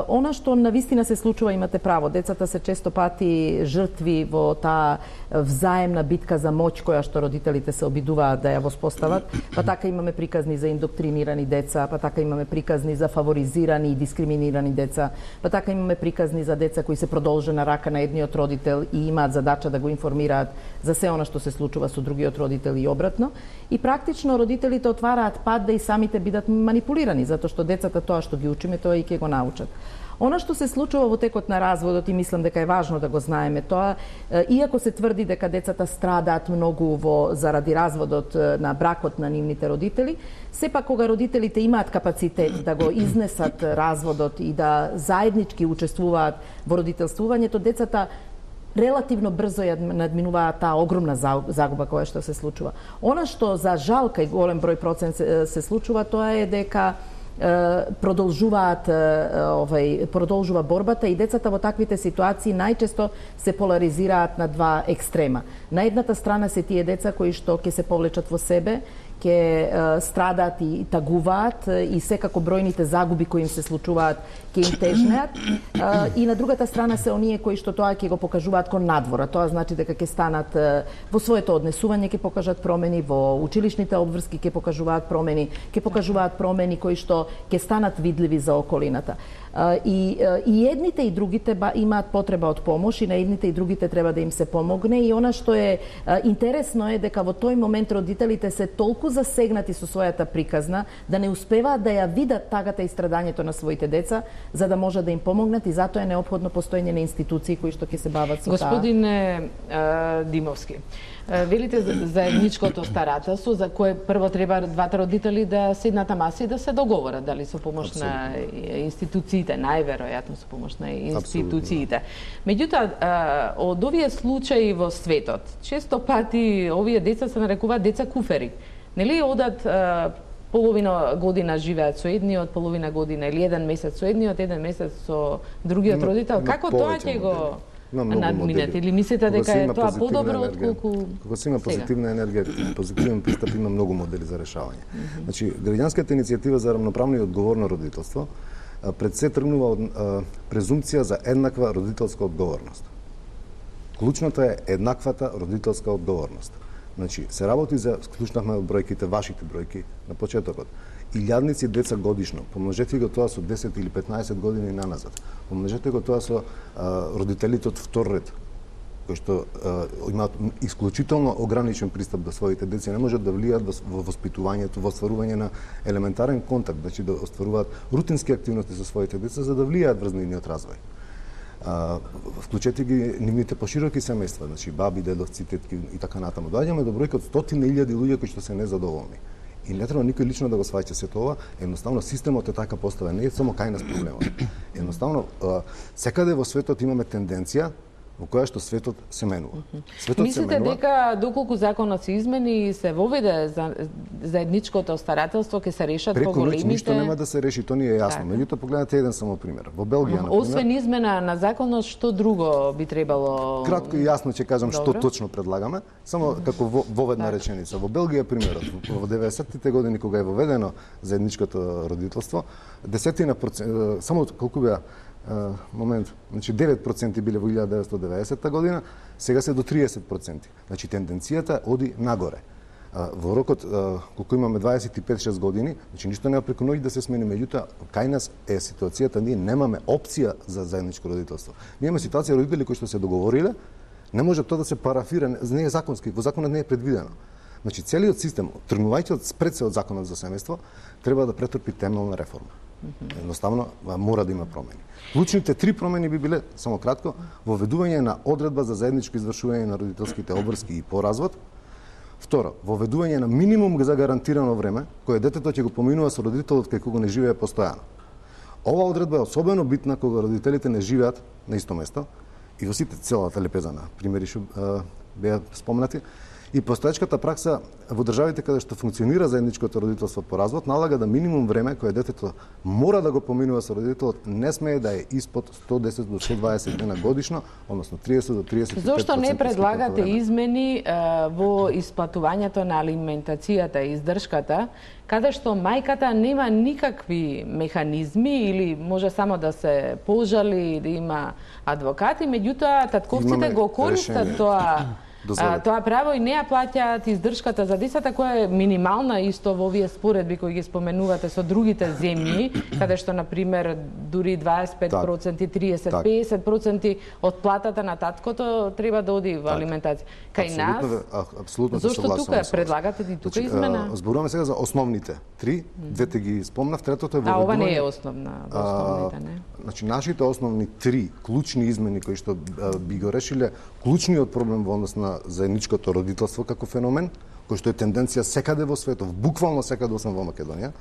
Она што навистина се случува, имате право, децата се често пати жртви во таа взаемна битка за моќ која што родителите се обидуваат да ја воспостават, па така имаме приказни за индоктринирани деца, па така имаме приказни за фаворизирани и дискриминирани деца, па така имаме приказни за деца кои се продолжена рака на едниот родител и имаат задача да го информираат за се она што се случува со другиот родител и обратно. И практично родителите отвараат пат да и самите бидат манипулирани, затоа што децата тоа што ги учиме, тоа и ќе го научат. Она што се случува во текот на разводот, и мислам дека е важно да го знаеме тоа, иако се тврди дека децата страдаат многу заради разводот на бракот на нивните родители, сепак кога родителите имаат капацитет да го изнесат разводот и да заеднички учествуваат во родителствувањето, децата релативно брзо ја надминуваат таа огромна загуба која што се случува. Она што за жал кај голем број процент се случува, тоа е дека продолжува борбата и децата во таквите ситуации најчесто се поларизираат на два екстрема. На едната страна се тие деца кои што ќе се повлечат во себе, ќе страдаат и тагуваат и секако бројните загуби кои им се случуваат ќе им тежнеат. И на другата страна се оние кои што тоа ќе го покажуваат кон надвора. Тоа значи дека ќе станат во своето однесување ќе покажат промени, во училишните обврски ќе покажуваат промени кои што ќе станат видливи за околината. И едните и другите имаат потреба од помош и на едните и другите треба да им се помогне и она што е интересно е дека во тој момент родителите се толку засегнати со својата приказна да не успеваат да ја видат тагата и страдањето на своите деца за да може да им помогнат и затоа е неопходно постоење на институции кои што ќе се бават со таа. Господине Димовски, велите заедничкото старателство за кое прво треба двата родители да седнат на маса и да се договорат, дали со помош на институциите, најверојатно со помош на институциите. Меѓутоа, од овие случаи во светот, често пати овие деца се нарекуваат деца куфери. Нели одат половина година живеат со едниот, половина година или еден месец со едниот, еден месец со другиот родител. Како тоа ќе го надминете или мислите дека е тоа подобро отколку кога се има позитивна енергија, позитивен пристап, има многу модели за решавање. Значи, граѓанската иницијатива за рамноправно и одговорно родителство пред се тргнува од презумпција за еднаква родителска одговорност. Клучното е еднаквата родителска одговорност. Значи, се работи за, склучнахме бројките, вашите бројки на почетокот. Илјадници деца годишно, помножете го тоа со 10 или 15 години наназад. Помножете го тоа со родителите од втор ред, кои што имаат исклучително ограничен пристап до своите деца, не можат да влијат во воспитувањето, во остварување на елементарен контакт, значи да остваруваат рутински активности со своите деца за да влијаат врз нивниот развој. Вклучете ги нивните пошироки семејства, значи баби, дедовци, тетки и така натаму. Доаѓаме до бројка од 100.000 луѓе кои што се незадоволни. И не треба никој лично да го сваќа се тоа, едноставно системот е така поставен, не е само кај нас проблемот. Едноставно секаде во светот имаме тенденција во која што светот се менува. Мислите дека доколку законот се измени и се воведе заедничкото старателство ќе се решат поголемите? Преку ноќ ништо нема да се реши, тоа ни е јасно. Меѓутоа погледнете еден само пример. Во Белгија, например, освен измена на законот, што друго би требало? Кратко и јасно ќе кажам што точно предлагаме, само како воведна реченица. Во Белгија примерот, во 90-тите години кога е воведено заедничкото родителство, само колку беа момент, значи 9% биле во 1990 година, сега се до 30%. Значи тенденцијата оди нагоре. Во рокот колку имаме 25-6 години, значи ништо нема преку ноќ да се смени, меѓутоа кај нас е ситуацијата, ние немаме опција за заедничко родителство. Ние имаме ситуација родители кои што се договориле, не може тоа да се парафира, не е законски, во законот не е предвидено. Значи целиот систем, тргнувајќи пред се од законот за семејство, треба да претрпи темелна реформа. Едноставно мора да има промени. Клучните три промени би биле, само кратко, воведување на одредба за заедничко извршување на родителските обврски и по развод. Второ, воведување на минимум за гарантирано време, кое детето ќе го поминува со родителот кај кого не живее постојано. Ова одредба е особено битна кога родителите не живеат на исто место и во сите целата лепеза на примери што беа спомнати. И постоечката пракса во државите каде што функционира заедничкото родителство по развод налага да минимум време кое детето мора да го поминува со родителот не смее да е испод 110 до 120 дена годишно, односно 30 до 35%. Зошто не предлагате измени во исплатувањето на алиментацијата и издршката, каде што мајката нема никакви механизми или може само да се пожали, да има адвокати, меѓутоа татковците го користат тоа право и не ја плаќаат издршката за децата, која е минимална исто во овие споредби кои ги споменувате со другите земји, каде што, например, дури 25%, 30%, 50% од платата на таткото треба да оди во алиментација. Кај нас, апсолутно зошто тука предлагате и тука измена? Зборуваме сега за основните три, двете ги спомнав, третото е во ова не е основна, основните, не? Значи, нашите основни три клучни измени кои што би го решиле клучниот проблем во однос на заедничкото родителство како феномен, кој што е тенденција секаде во светот, буквално секаде освен во Македонија.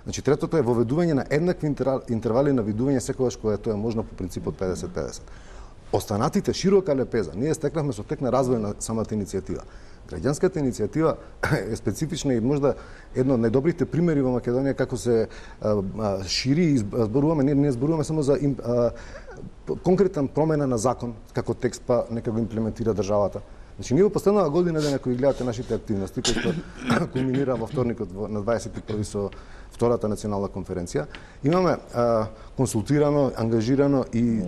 Значи, третото е воведување на еднакви интервали на видување секогаш кога тоа е можно по принципот 50-50. Останатите широка лепеза, ние стекнавме со тек на развој на самата иницијатива. Граѓанската иницијатива е специфична и можда едно од најдобрите примери во Македонија како се шири и зборуваме, не зборуваме само за конкретна промена на закон како текст, па нека го имплементира државата. Значи, ние во последнава година, ако ги гледате нашите активности, кои што кулминира во вторникот на 21 со втората национална конференција, имаме консултирано, ангажирано и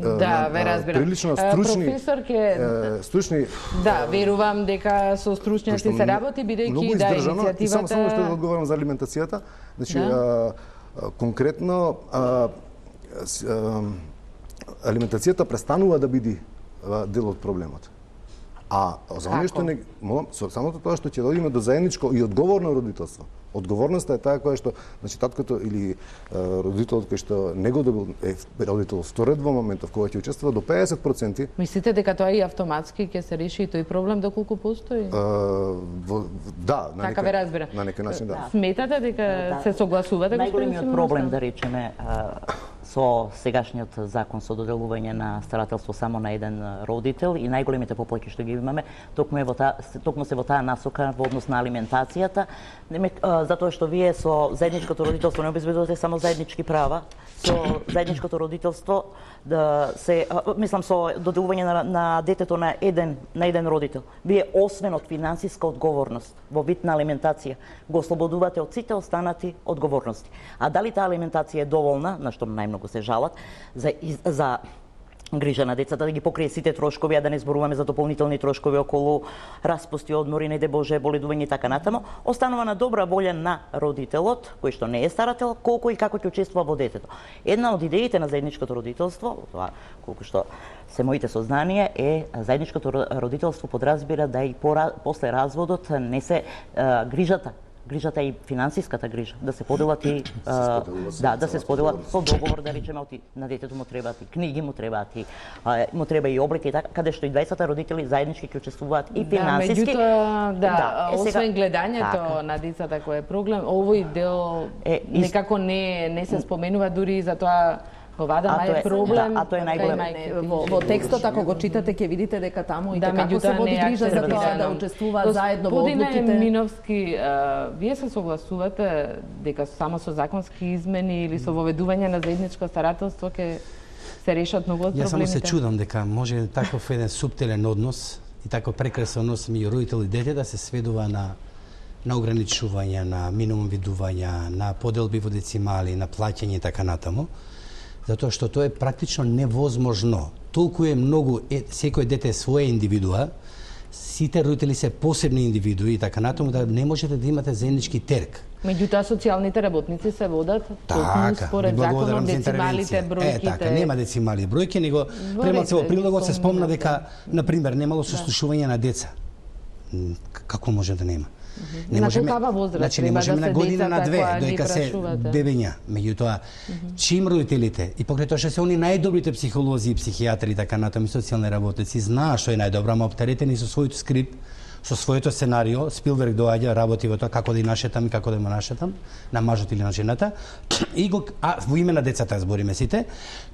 прилично стручни Да, верувам дека со стручњаци се работи, бидејќи да иницијативата... И само што да одговорам за алиментацијата, значи, конкретно алиментацијата престанува да биде дел од проблемот. А за оние што не, со самото тоа што ќе дојдеме до заедничко и одговорно родителство. Одговорноста е таа која што, значи, таткото или родителот кој што не го добил родител вторет во моментов кога ќе учествува до 50%. Мислите дека тоа и автоматски ќе се реши и тој проблем доколку постои? Да, на некој начин да. Сметате дека се согласувате? Најголемиот проблем, да речеме, со сегашниот закон со доделување на старателство само на еден родител и најголемите поплаки што ги имаме, токму се во таа насока во однос на алиментацијата, затоа што вие со заедничкото родителство не обезбедувате само заеднички права, со заедничкото родителство да се мислам со доделување на детето на еден родител. Вие освен од финансиска одговорност во вид на алиментација го ослободувате од сите останати одговорности. А дали таа алиментација е доволна, на што најмногу се жалат, за грижа на децата, да ги покрие сите трошкови, а да не зборуваме за дополнителни трошкови околу распусти, одмори, не де Боже, боледување и така натаму, останува на добра волја на родителот, кој што не е старател, колку и како ќе учествува во детето. Една од идеите на заедничкото родителство, тоа колку што се моите сознанија, е заедничкото родителство подразбира да и после разводот не се грижата и финансиската грижа, да се поделат и да се споделат со договор, да речеме, на детето му требаат и книги, му треба и облека и така, каде што и двајцата родители заеднички ќе учествуваат и финансиски. Освен гледањето на децата кој е проблем, овој дел некако не се споменува дури и за тоа. Ова е проблем. А тоа е најголем. Во текстот, ако го читате, ќе видите дека таму и како се води грижа за тоа да учествуваат заедно во одлуките. Господине Миновски, вие се согласувате дека само со законски измени или со воведување на заедничко старателство ќе се решат многу од проблемите? Јас само се чудам дека може таков еден суптилен однос и таков прекрасен однос меѓу родител и дете да се сведува на ограничување, на минимум видувања, на поделби во децимали, на плаќање и така натаму. Затоа што тоа е практично невозможно. Толку е многу, секој дете е своја индивидуа, сите родители се посебни индивидуи и така натаму, да не можете да имате заеднички терк. Меѓутоа социјалните работници се водат според законот, децималите, бројките. Така, нема децимали бројки, него премалце во прилогот се спомна дека, например, немало сослушување на деца. Како може да нема? На колкава возраст треба да се на година на две, доека се прашувате? бебења. Меѓутоа, чим родителите, и покрај тоа што се они најдобрите психолози, психијатри и така натаму, социјални работници, знаат што е најдобро, ама оптеретени со својот скрипт, со своето сценарио, Спилберг доаѓа, работи во тоа како да и нашетам и како да има нашетам, на мажот или на жената, и во име на децата збориме сите,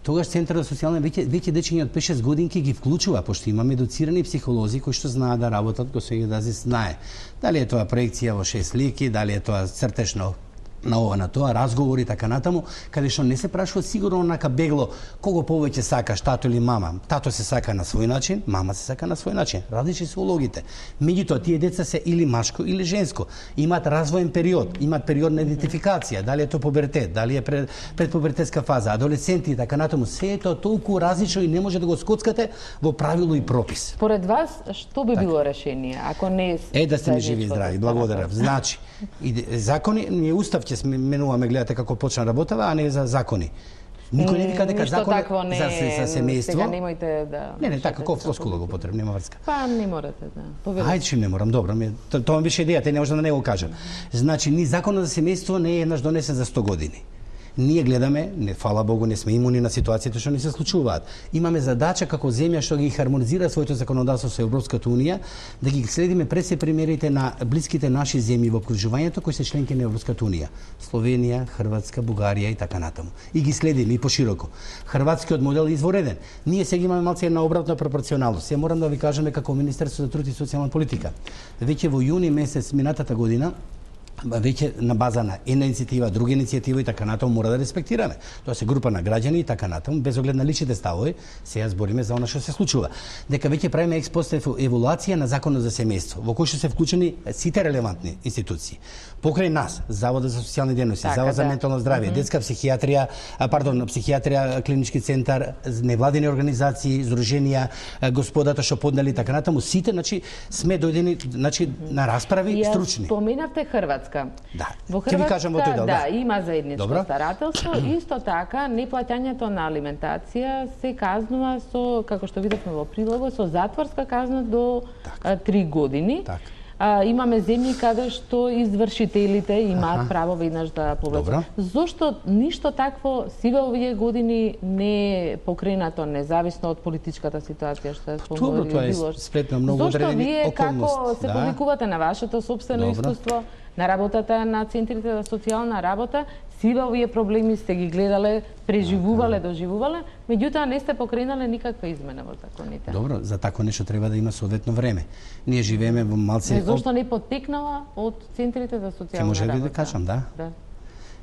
тогаш Центарот за социјална веќе дечиња од 5-6 годинки ги вклучува, пошто имаме едуцирани психолози кои што знаат да работат, го сега да знае. Дали е тоа проекција во 6 лики, дали е тоа цртеж на ова, на тоа, разговори, така натаму, каде што не се прашува сигурно онака бегло кого повеќе сакаш, тато или мама. Тато се сака на свој начин, мама се сака на свој начин. Различни се улогите. Меѓутоа, тие деца се или машко или женско. Имаат развоен период, имаат период на идентификација, дали е тоа пубертет, дали е предпубертетска фаза, адолесценти и така натаму. Се е тоа толку различно и не може да го скоцкате во правило и пропис. Според вас, што би било решение, ако не да сте ми живи и здрави, благодарам. Значи, закони, ние устав ќе сменуваме, гледате како почна работава, а не за закони. Никој не вика дека закон за семејство. Сега немојте да. Не, така како флоскула го потребно, нема врска. Па не морате да. Ајде, че не морам, добро, тоа ми беше идејата, не можам да не го кажам. Значи, ни законот за семејство не е еднаш донесен за 100 години. Ние гледаме, фала Богу, не сме имуни на ситуациите што ни се случуваат. Имаме задача како земја што ги хармонизира своето законодавство со Европската унија, да ги следиме пред се примерите на блиските наши земји во окружувањето кои се членки на Европската унија. Словенија, Хрватска, Бугарија и така натаму. И ги следиме и пошироко. Хрватскиот модел е извореден. Ние сега имаме малце една обратна пропорционалност. Ја морам да ви кажеме како Министерство за труд и социјална политика. Веќе во јуни месец минатата година веќе на база на една иницијатива, друга иницијатива и така натаму мора да респектираме. Тоа се група на граѓани и така натаму, без оглед на личните ставови, сега збориме за она што се случува. Дека веќе правиме експост еволуација на законот за семејство, во кој што се вклучени сите релевантни институции. Покрај нас, Заводот за социјални дејности, Завод за ментално здравје, детска психијатрија, психијатрија, клинички центар, невладини организации, здруженија, господата што поднели така натаму, сите, значи сме дојдени, значи на расправи стручни. Споменавте Хрватска. Да. Во Хрватска, има заедничко старателство, исто така неплаќањето на алиментација се казнува со, како што видовме во прилогот, со затворска казна до 3 години. Имаме земји каде што извршителите имаат право веднаш да повлечат. Зошто ништо такво сиве овие години не е покренато независно од политичката ситуација што е спомнали? Тоа е сплетено многу одредени околности. Зошто вие како се повикувате на вашето сопствено искуство, на работата на центрите за социјална работа, сиве овие проблеми сте ги гледале, преживувале, доживувале, меѓутоа не сте покренале никаква измена во законите. Добро, за тако нешто треба да има соодветно време. Ние живееме во малце... Зошто не поттекнала од центрите за социјална работа? Ке може да кажам, да.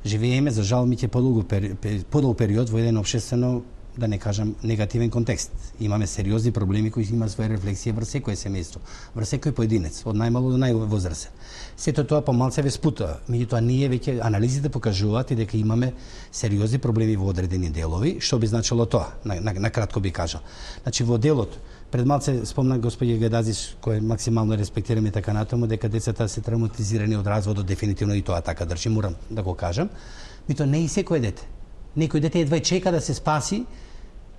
Живееме, за жал, ми ќе подолг период во еден општествено, да не кажам, негативен контекст. Имаме сериозни проблеми кои има своја рефлексија врз секој семејство, врз секој поединец, од најмало до највозрасен. Сето тоа помалце ве спутува. Меѓутоа ние веќе анализите покажуваат и дека имаме сериозни проблеми во одредени делови, што би значило тоа, на кратко би кажал. Значи во делот пред малце спомна господја Гедазис, кој максимално респектираме така натаму, дека децата се травматизирани од разводот, дефинитивно и тоа така држи, морам да го кажам. Меѓутоа не и секој дете. Некој дете едва чека да се спаси,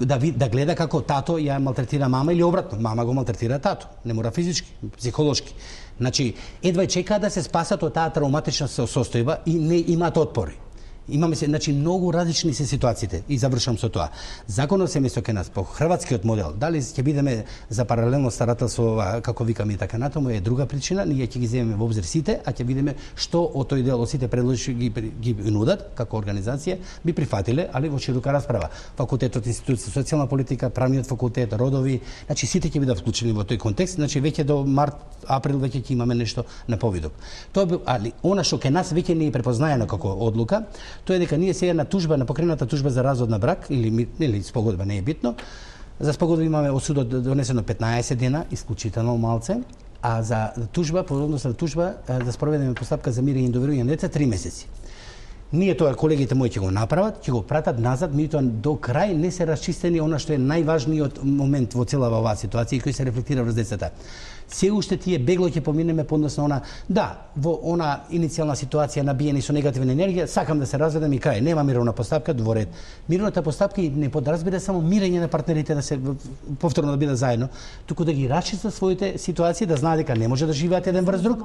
да гледа како тато ја малтретира мама или обратно, мама го малтретира тато. Не мора физички, психолошки. Значи, едва чека да се спасат од таа травматична состојба и не имаат отпори. Имаме се, значи, многу различни се ситуациите и завршам со тоа. Законот се место ке нас по хрватскиот модел, дали ќе бидеме за паралелно старателство, како викаме и така натаму, е друга причина, ние ќе ги земеме во обзир сите, а ќе видиме што од тој дел од сите предложи ги нудат како организација, би прифатиле, али во широка расправа. Факултетот, институција, социјална политика, правниот факултет, родови, значи сите ќе бидат вклучени во тој контекст, значи веќе до март, април веќе ќе имаме нешто на повидок. Тоа али она што ке нас веќе не е препознаено како одлука, тоа е дека ние сега на тужба, на покрената тужба за развод на брак или спогодба, не е битно. За спогодба имаме од судот донесено 15 дена, исклучително малце, а за тужба, по однос на тужба, да спроведеме постапка за мирење и доверување на деца 3 месеци. Ние тоа колегите мои ќе го направат, ќе го пратат назад, меѓутоа до крај не се расчистени она што е најважниот момент во целава оваа ситуација и кој се рефлектира врз децата. Се уште тие бегло ќе поминеме по однос на она, да, во она иницијална ситуација набиени со негативна енергија, сакам да се разведам и крај, нема мировна постапка, дворед. Мировната постапка не подразбира само мирење на партнерите да се повторно да бидат заедно, туку да ги расчистат своите ситуации, да знаат дека не може да живеат еден врз друг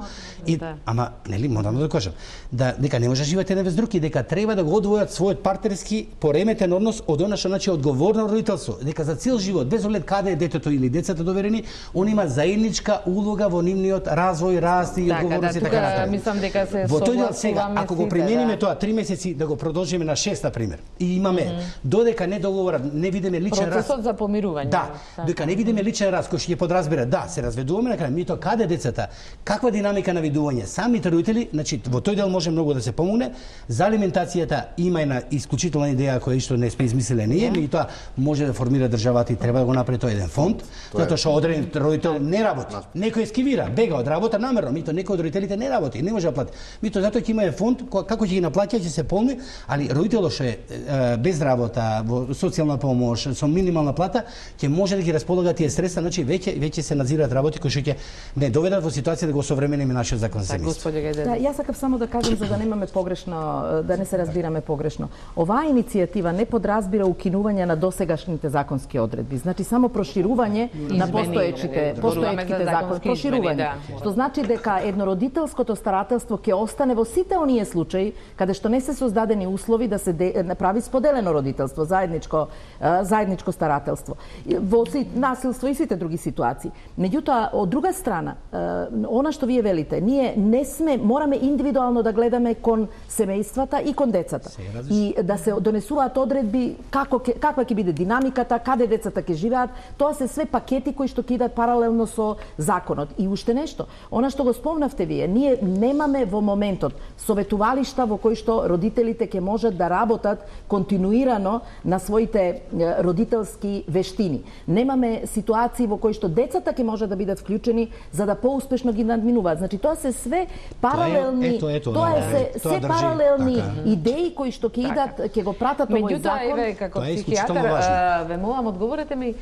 и ама нели морам да кажам, дека не може да живеат еден врз друг и дека треба да го одвојат својот партнерски пореметен однос од она што значи одговорно родителство, дека за цел живот без оглед каде е детето или децата доверени, они имаат заедничка водачка улога во нивниот развој, раст и одговорност и така натаму. Мислам дека се во тој дел сега, ако го примениме тоа 3 месеци да го продолжиме на 6 на пример. И имаме додека не договорат, не видиме личен раст. Процесот за помирување. Да, дека не видиме личен раст кој ќе подразбира, да, се разведуваме на крај, мито каде децата, каква динамика на видување, самите родители, значи во тој дел може многу да се помогне. За алиментацијата има една исклучителна идеја која што не сме измислиле ние, меѓутоа може да формира државата и треба да го направи тој еден фонд, затоа што одреден родител не работи. Некој ескивира, бега од работа намерно, мито некој од родителите не работи, не може да плати. Мито затоа ќе има еден фонд како ќе ги наплаќа, ќе се полни, али родителот што е без работа, во социјална помош, со минимална плата, ќе може да ги располага тие средства, значи веќе се надзираат работи кои што ќе не доведат во ситуација да го современиме нашиот закон за семејство. Да, јас сакав само да кажам за да немаме погрешно, да не се разбираме погрешно. Оваа иницијатива не подразбира укинување на досегашните законски одредби, значи само проширување на постоечките закони, проширување. Што значи дека еднородителското старателство ќе остане во сите оние случаи каде што не се создадени услови да се направи споделено родителство, заедничко старателство, во насилство и сите други ситуации. Меѓутоа, од друга страна, она што вие велите, ние не сме, мораме индивидуално да гледаме кон семејствата и кон децата. И да се донесуваат одредби каква ќе биде динамиката, каде децата ќе живеат, тоа се све пакети кои што ќе идат паралелно со законот. И уште нешто, она што го спомнавте вие, ние немаме во моментот советувалишта во кои што родителите ќе можат да работат континуирано на своите родителски вештини. Немаме ситуации во кои што децата ќе можат да бидат вклучени за да поуспешно ги надминуваат. Значи тоа се све паралелни, се паралелни идеи кои што ќе идат, ќе го пратат овој закон. Меѓутоа, еве како психијатар, ве молам, одговорете ми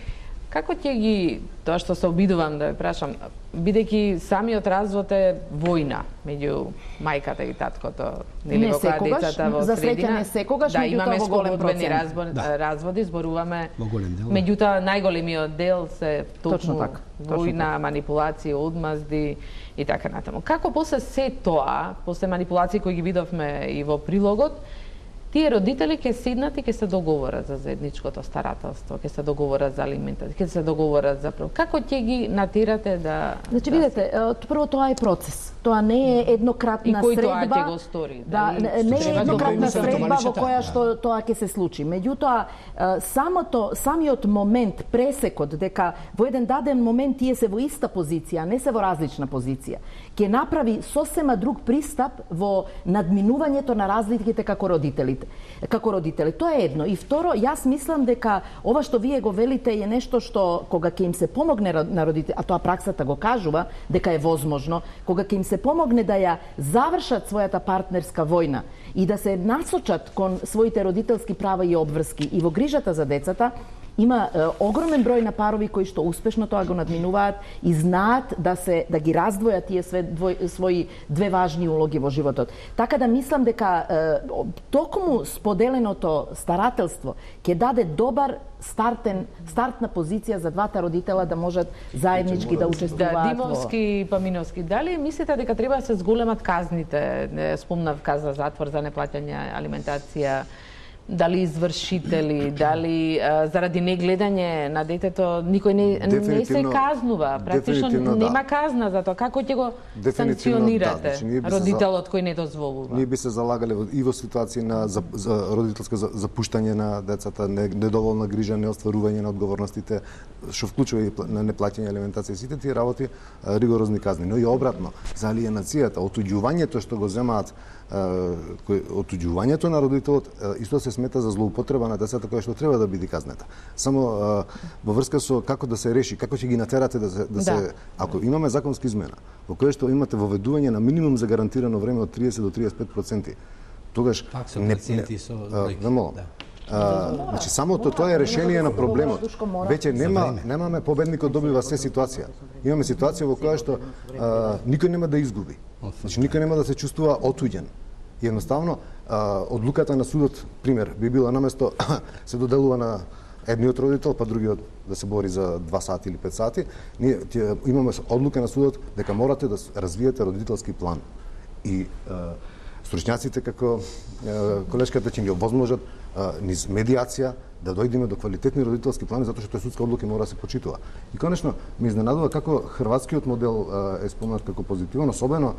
како ќе ги, тоа што се обидувам да ве прашам, бидејќи самиот развод е војна меѓу мајката и таткото, нели во која децата во средина. За среќа не секогаш, да, имаме во голем процент. Разводи, зборуваме. Меѓутоа најголемиот дел се точно војна, манипулација, одмазди и така натаму. Како после се тоа, после манипулации кои ги видовме и во прилогот, тие родители ќе седнат и ќе се договорат за заедничкото старателство, ќе се договорат за алиментација, ќе се договорат за како ќе ги натерате да... Значи, видете, прво тоа е процес. Тоа не е еднократна средба. И кој тоа ќе го стори? Да, не е еднократна средба во која што тоа ќе се случи. Меѓутоа, самиот момент, пресекот, дека во еден даден момент тие се во иста позиција, не се во различна позиција, ќе направи сосема друг пристап во надминувањето на разликите како родители. Тоа е едно. И второ, јас мислам дека ова што вие го велите е нешто што кога ќе им се помогне на родители, а тоа праксата го кажува дека е возможно, кога ќе им се помогне да ја завршат својата партнерска војна и да се насочат кон своите родителски права и обврски и во грижата за децата, има огромен број на парови кои што успешно тоа го надминуваат и знаат да ги раздвојат тие своји две важни улоги во животот. Така да мислам дека токму споделеното старателство ќе даде добар стартна позиција за двата родитела да можат заеднички да учествуваат. Димовски и Паминовски, дали мислите дека треба да се зголемат казните? Спомнав каза затвор за неплаќање алиментација, дали извршители, дали заради негледање на детето никој не се казнува, практично нема казна за тоа. Како ќе го санкционирате родителот кој не дозволува? Ние би се залагале и во ситуации за родителско запуштање на децата, недоволна грижа, неостварување на одговорностите, што вклучува и на неплаќање алиментација, сите тие работи ригорозни казни. Но и обратно, за алиенацијата, отуѓувањето што го земаат, отуѓувањето на родителот исто се смета за злоупотреба на децата која што треба да биде казнета. Само во врска со како да се реши, како ќе ги натерате да се ако имаме законска измена во која што имате воведување на минимум за гарантирано време од 30 до 35%, тогаш значи самото тоа е решение на проблемот. Веќе немаме победникот добива се ситуација. Имаме ситуација во која што никој нема да изгуби. Значи никој нема да се чувствува отуѓен. Едноставно одлуката на судот, пример, би била наместо се доделува на едниот родител, па другиот да се бори за 2 сати или 5 сати, ние имаме одлука на судот дека морате да развиете родителски план. И стручњаците како колешката ќе ги овозможат низ медиација да дојдеме до квалитетни родителски плани, затоа што тој судска одлука мора да се почитува. И конечно ме изненадува како хрватскиот модел е спомнат како позитивен, особено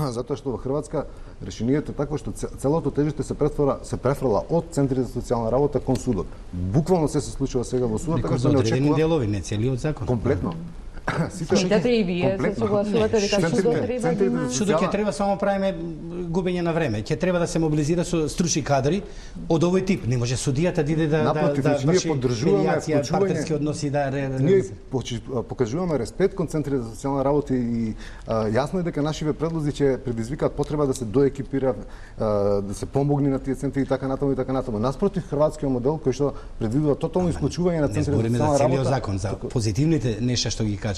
затоа што во Хрватска решението е такво што целото тежиште се префрла од центрите за социјална работа кон судот. Буквално се случува сега во судот, така што не очекува делови, не целиот закон. Комплетно. Сите и вие се согласувате дека судот треба да има. Судот ќе треба само правиме губење на време. Ќе треба да се мобилизира со стручни кадри од овој тип. Не може судијата да иде да врши медиација, партнерски односи да ние покажуваме респект кон центрите за социјална работа и јасно е дека нашиве предлози ќе предизвикаат потреба да се доекипира, да се помогне на тие центри и така натаму и така натаму. Наспротив хрватскиот модел кој што предвидува тотално исклучување на центрите за социјална работа. Не збориме за целиот закон, за позитивните нешта што ги кажа.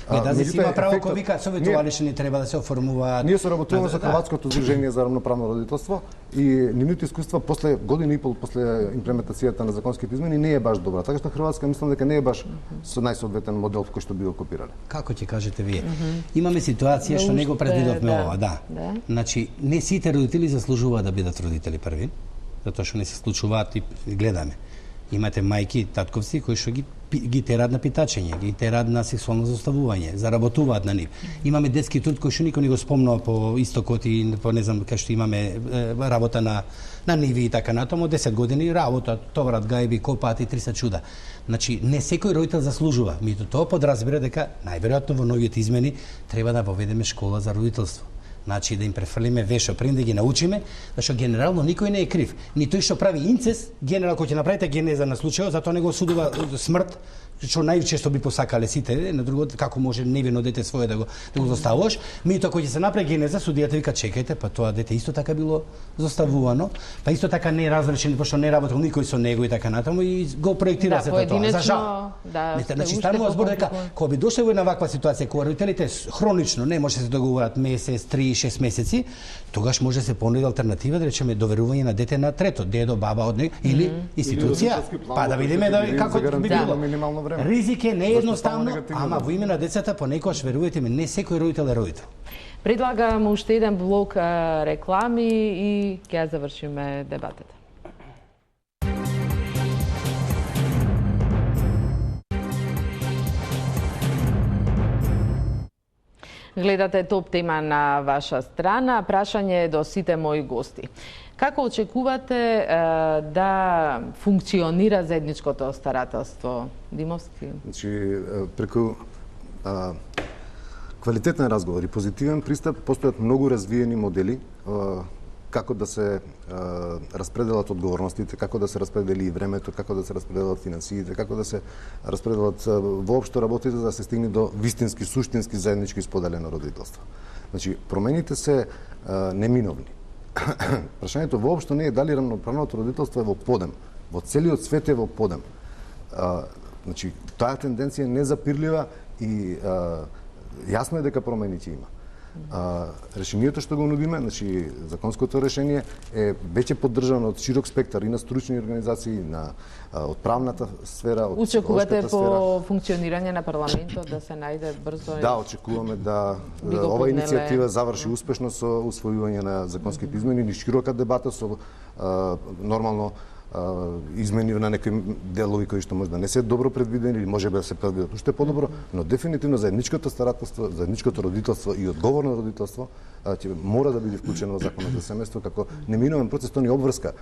Медази си има право кој вика советувалиште не треба да се оформуваат. Ние соработуваме со Хрватското здружение за равноправно родителство и нивните искуства после година и пол после имплементацијата на законските измени не е баш добра. Така што Хрватска мислам дека не е баш со најсоодветен модел кој што би го копирале. Како ќе кажете вие? Имаме ситуација што не го предвидовме ова, да. Значи не сите родители заслужуваат да бидат родители први, затоа што не се случуваат и гледаме. Имате мајки и татковци кои што ги терат на питачење, ги терат на сексуално заставување, заработуваат на нив. Имаме детски труд кој што никој не го спомнува по истокот и по не знам кај што имаме работа на ниви и така натаму, 10 години работа, товарат гајби, копаат и 300 чуда. Значи не секој родител заслужува. Меѓутоа тоа подразбира дека најверојатно во новите измени треба да воведеме школа за родителство. Значи да им префрлиме вешо, пред да ги научиме, зашто генерално никој не е крив. Ни тој што прави инцест, генерал кој ќе направите генеза на случајот, затоа не го осудува смрт, што најчесто би посакале сите, на другото како може невино дете свое да го заставуваш, меѓутоа кога ќе се направи генеза, судијата вика чекајте, па тоа дете исто така било заставувано, па исто така не е разрешено пошто не работел никој со него и така натаму и го проектира се тоа. За жал. Значи станува збор дека кога би дошле во една ваква ситуација кога родителите хронично не може да се договорат месец, 3-6 месеци, тогаш може да се понуди алтернатива, да речеме доверување на дете на трето, дедо, баба од него или институција, па да видиме како би било. Ризик е неедноставно, ама во име на децата понекогаш верувајте ми, не секој родител е родител. Предлагам уште еден блок реклами и ќе завршиме дебатата. Гледате топ тема на ваша страна. Прашање до сите мои гости. Како очекувате да функционира заедничкото старателство? Димовски? Значи, преку квалитетен разговор и позитивен пристап постојат многу развиени модели како да се распределат одговорностите, како да се распредели и времето, како да се распределат финансиите, како да се распределат воопшто работите за да се стигне до вистински, суштински заеднички споделено родителство. Значи, промените се неминовни. Прашањето воопшто не е дали рамноправното родителство е во подем. Во целиот свет е во подем. Значи, таа тенденција е незапирлива и јасно е дека промени ќе има. Решението што го нудиме, значи законското решение е веќе поддржано од широк спектар и на стручни организации, од правната сфера, од очекувате по функционирање на парламентот да се најде брзо? Да, очекуваме да ова иницијатива заврши успешно со усвојување на законските измени и широка дебата со нормално измени на некои делови кои што може да не се добро предвидени или може да се предвидат уште подобро, но дефинитивно заедничкото старателство, заедничкото родителство и одговорно родителство ќе мора да биде вклучено во законот за семејство како неминовен процес, тоа ни обврска.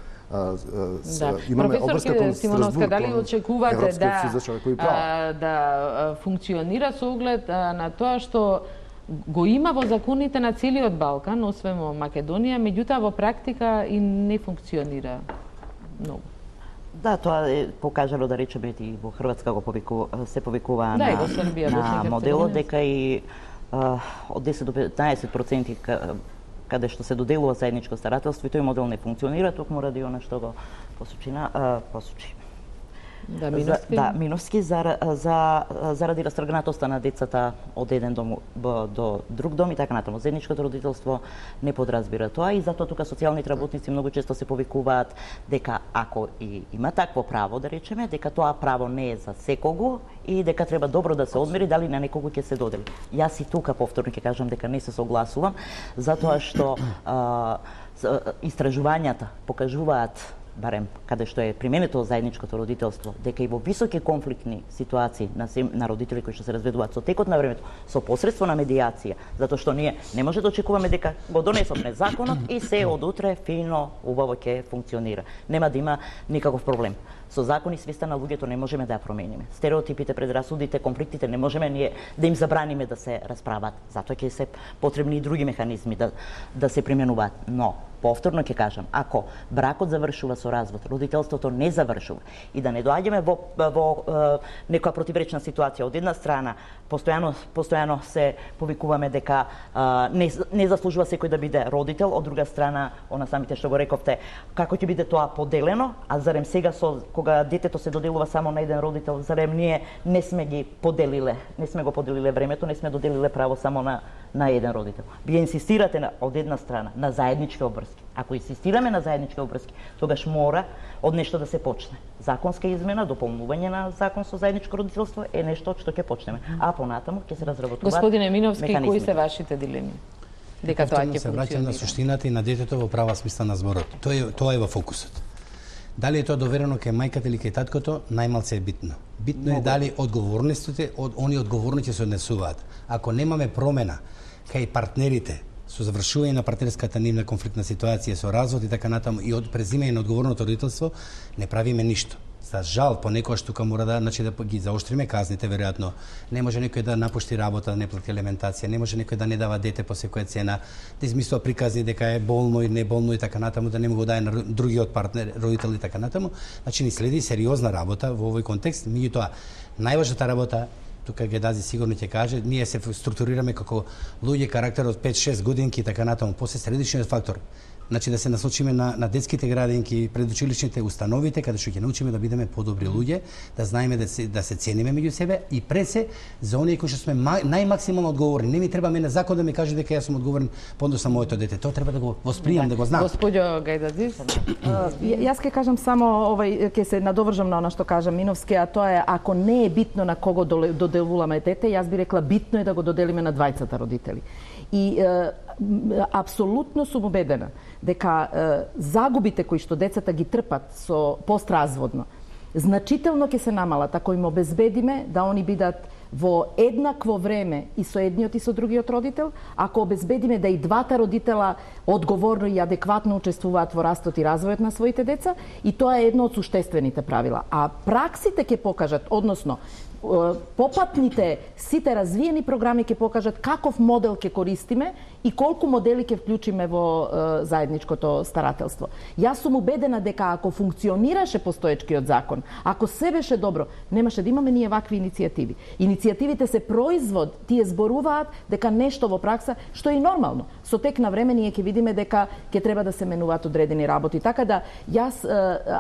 Имаме обврска кон Страсбург, дали очекувате да функционира со оглед на тоа што го има во законите на целиот Балкан, освен во Македонија, меѓутоа во практика и не функционира многу. Да, тоа е покажано, да речеме, и во Хрватска се повикува на моделот, дека и од 10 до 15% каде што се доделува заедничко старателство и тој модел не функционира, токму ради она што го посочи. Да, Миновски. Да, Миновски заради растргнатоста на децата од еден дом до друг дом и така натаму. Заедничкото родителство не подразбира тоа и затоа тука социјалните работници многу често се повикуваат дека ако и има такво право, да речеме, дека тоа право не е за секого и дека треба добро да се одмери дали на некого ќе се додели. Јас и тука повторно ќе кажам дека не се согласувам, затоа што истражувањата покажуваат, барем каде што е применето заедничкото родителство, дека и во високи конфликтни ситуации на родители кои што се разведуваат со текот на времето, со посредство на медијација, затоа што ние не може да очекуваме дека го донесовме законот и се од утре фино, убаво ќе функционира. Нема да има никаков проблем. Со закон и свеста на луѓето не можеме да ја промениме. Стереотипите, предрасудите, конфликтите не можеме ние да им забраниме да се расправат. Затоа ќе се потребни и други механизми да се применуваат. Но повторно ќе кажам, ако бракот завршува со развод, родителството не завршува и да не доаѓаме во некоја противречна ситуација. Од една страна, постојано се повикуваме дека не заслужува секој да биде родител, од друга страна, она самите што го рековте, како ќе биде тоа поделено, а зарем сега кога детето се доделува само на еден родител, зарем ние не сме го поделиле времето, не сме доделиле право само на еден родител. Вие инсистирате од една страна на заеднички обврски. Ако инсистираме на заеднички обврски, тогаш мора од нешто да се почне. Законска измена, дополнување на закон со заедничко родителство е нешто од што ќе почнеме. А понатаму ќе се разработуваат. Господине Миновски, кои се вашите дилеми? Дека тоа ќе се враќам на суштината и на детето во права смисла на зборот. Тоа е во фокусот. Дали е тоа доверено кај мајката или кај таткото, најмалце е битно. Битно е дали одговорностите од они одговорни ќе се однесуваат. Ако немаме промена кај партнерите со завршување на партнерската нивна конфликтна ситуација со развод и така натаму и од презимање на одговорното родителство, не правиме ништо. За жал, понекогаш тука мора да ги заоштриме казните, веројатно. Не може некој да напушти работа, да не плати алиментација, не може некој да не дава дете по секоја цена, да измислува приказни дека е болно и неболно и така натаму, да не му го даде на другиот партнер, родител и така натаму. Значи ни следи сериозна работа во овој контекст. Меѓутоа, најважната работа тука Гедази сигурно ќе каже, ние се структурираме како луѓе карактер од 5-6 годинки и така натаму. После средишниот фактор, значи да се насочиме на детските градинки, предучилишните установите, каде што ќе научиме да бидеме подобри луѓе, да знаеме да се цениме меѓу себе и пред се за оние кои што сме најмаксимално одговорни. Не ми треба мене закон да ми каже дека јас сум одговорен по однос на моето дете. Тоа треба да го восприемам, да го знам. Господјо Гајдадзи, јас ќе кажам само ќе се надовржам на она што кажа Миновски, а тоа е ако не е битно на кого доделуваме дете, јас би рекла битно е да го доделиме на двајцата родители. И апсолутно сум убедена дека загубите кои што децата ги трпат со постразводно значително ќе се намалат ако им обезбедиме да они бидат во еднакво време и со едниот и со другиот родител, ако обезбедиме да и двата родитела одговорно и адекватно учествуваат во растот и развојот на своите деца, и тоа е едно од суштествените правила. А праксите ќе покажат, односно попатните сите развиени програми ќе покажат каков модел ќе користиме и колку модели ќе вклучиме во заедничкото старателство. Јас сум убедена дека ако функционираше постоечкиот закон, ако се беше добро, немаше да имаме ние вакви иницијативи. Иницијативите се производ, тие зборуваат дека нешто во пракса, што е и нормално. Со тек на време ние ќе видиме дека ќе треба да се менуваат одредени работи. Така да, јас,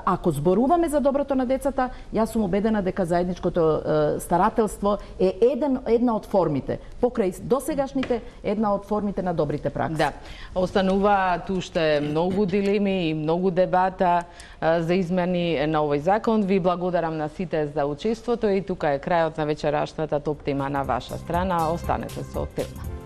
ако зборуваме за доброто на децата, јас сум убедена дека заедничкото старателство е една од формите, покрај досегашните, една од формите на добрите пракси. Да, остануваат уште многу дилеми и многу дебата за измени на овој закон. Ви благодарам на сите за учеството и тука е крајот на вечерашната топ тема на ваша страна. Останете со тема.